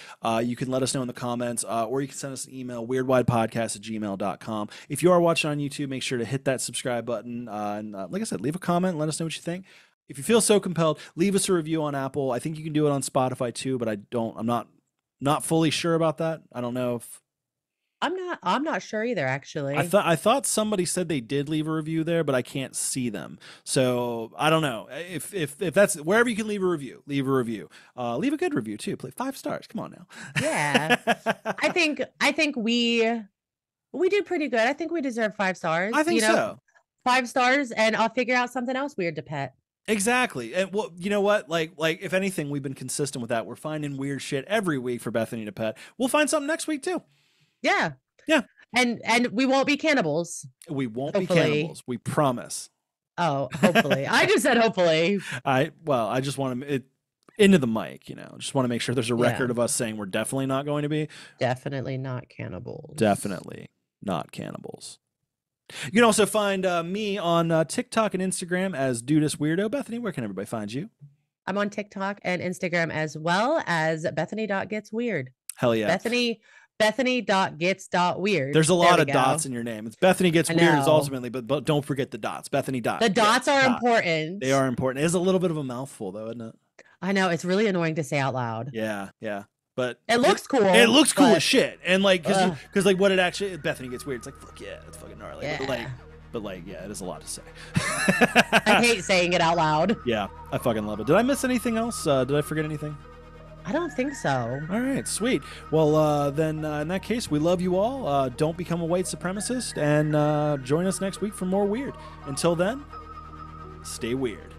you can let us know in the comments, or you can send us an email, weirdwidepodcast@gmail.com. If you are watching on YouTube, make sure to hit that subscribe button. And like I said, leave a comment. Let us know what you think. If you feel so compelled, leave us a review on Apple. I think you can do it on Spotify too, but I'm not fully sure about that. I don't know if I'm not sure either, actually. I thought somebody said they did leave a review there, but I can't see them. So I don't know if that's wherever you can leave a review. Leave a review. Leave a good review too. Play 5 stars. Come on now. Yeah. I think we did pretty good. I think we deserve 5 stars. I think so. 5 stars, and I'll figure out something else weird to pet. Exactly. And well, you know what? Like if anything, we've been consistent with that. We're finding weird shit every week for Bethany to pet. We'll find something next week too. Yeah. Yeah. And we won't be cannibals. We won't Hopefully. be cannibals. We promise. Oh, hopefully. I just said hopefully. I just want to it into the mic, you know. Just want to make sure there's a record Yeah. of us saying we're definitely not going to be. Definitely not cannibals. Definitely not cannibals. You can also find me on TikTok and Instagram as Dudus Weirdo. Bethany, where can everybody find you? I'm on TikTok and Instagram as well as Bethany.getsweird. Hell yeah. Bethany.gets.weird. There's a lot of dots in your name. It's Bethany Gets Weird is ultimately, but don't forget the dots. Bethany dot. The dots are important. They are important. It is a little bit of a mouthful though, isn't it? I know. It's really annoying to say out loud. Yeah, yeah. But it looks cool. It looks cool as shit. And like, because like what it actually, Bethany Gets Weird. It's like, fuck yeah, it's fucking gnarly. Yeah. But like, yeah, it is a lot to say. I hate saying it out loud. Yeah, I fucking love it. Did I miss anything else? Did I forget anything? I don't think so. All right, sweet. Well, then in that case, we love you all. Don't become a white supremacist, and join us next week for more weird. Until then, stay weird.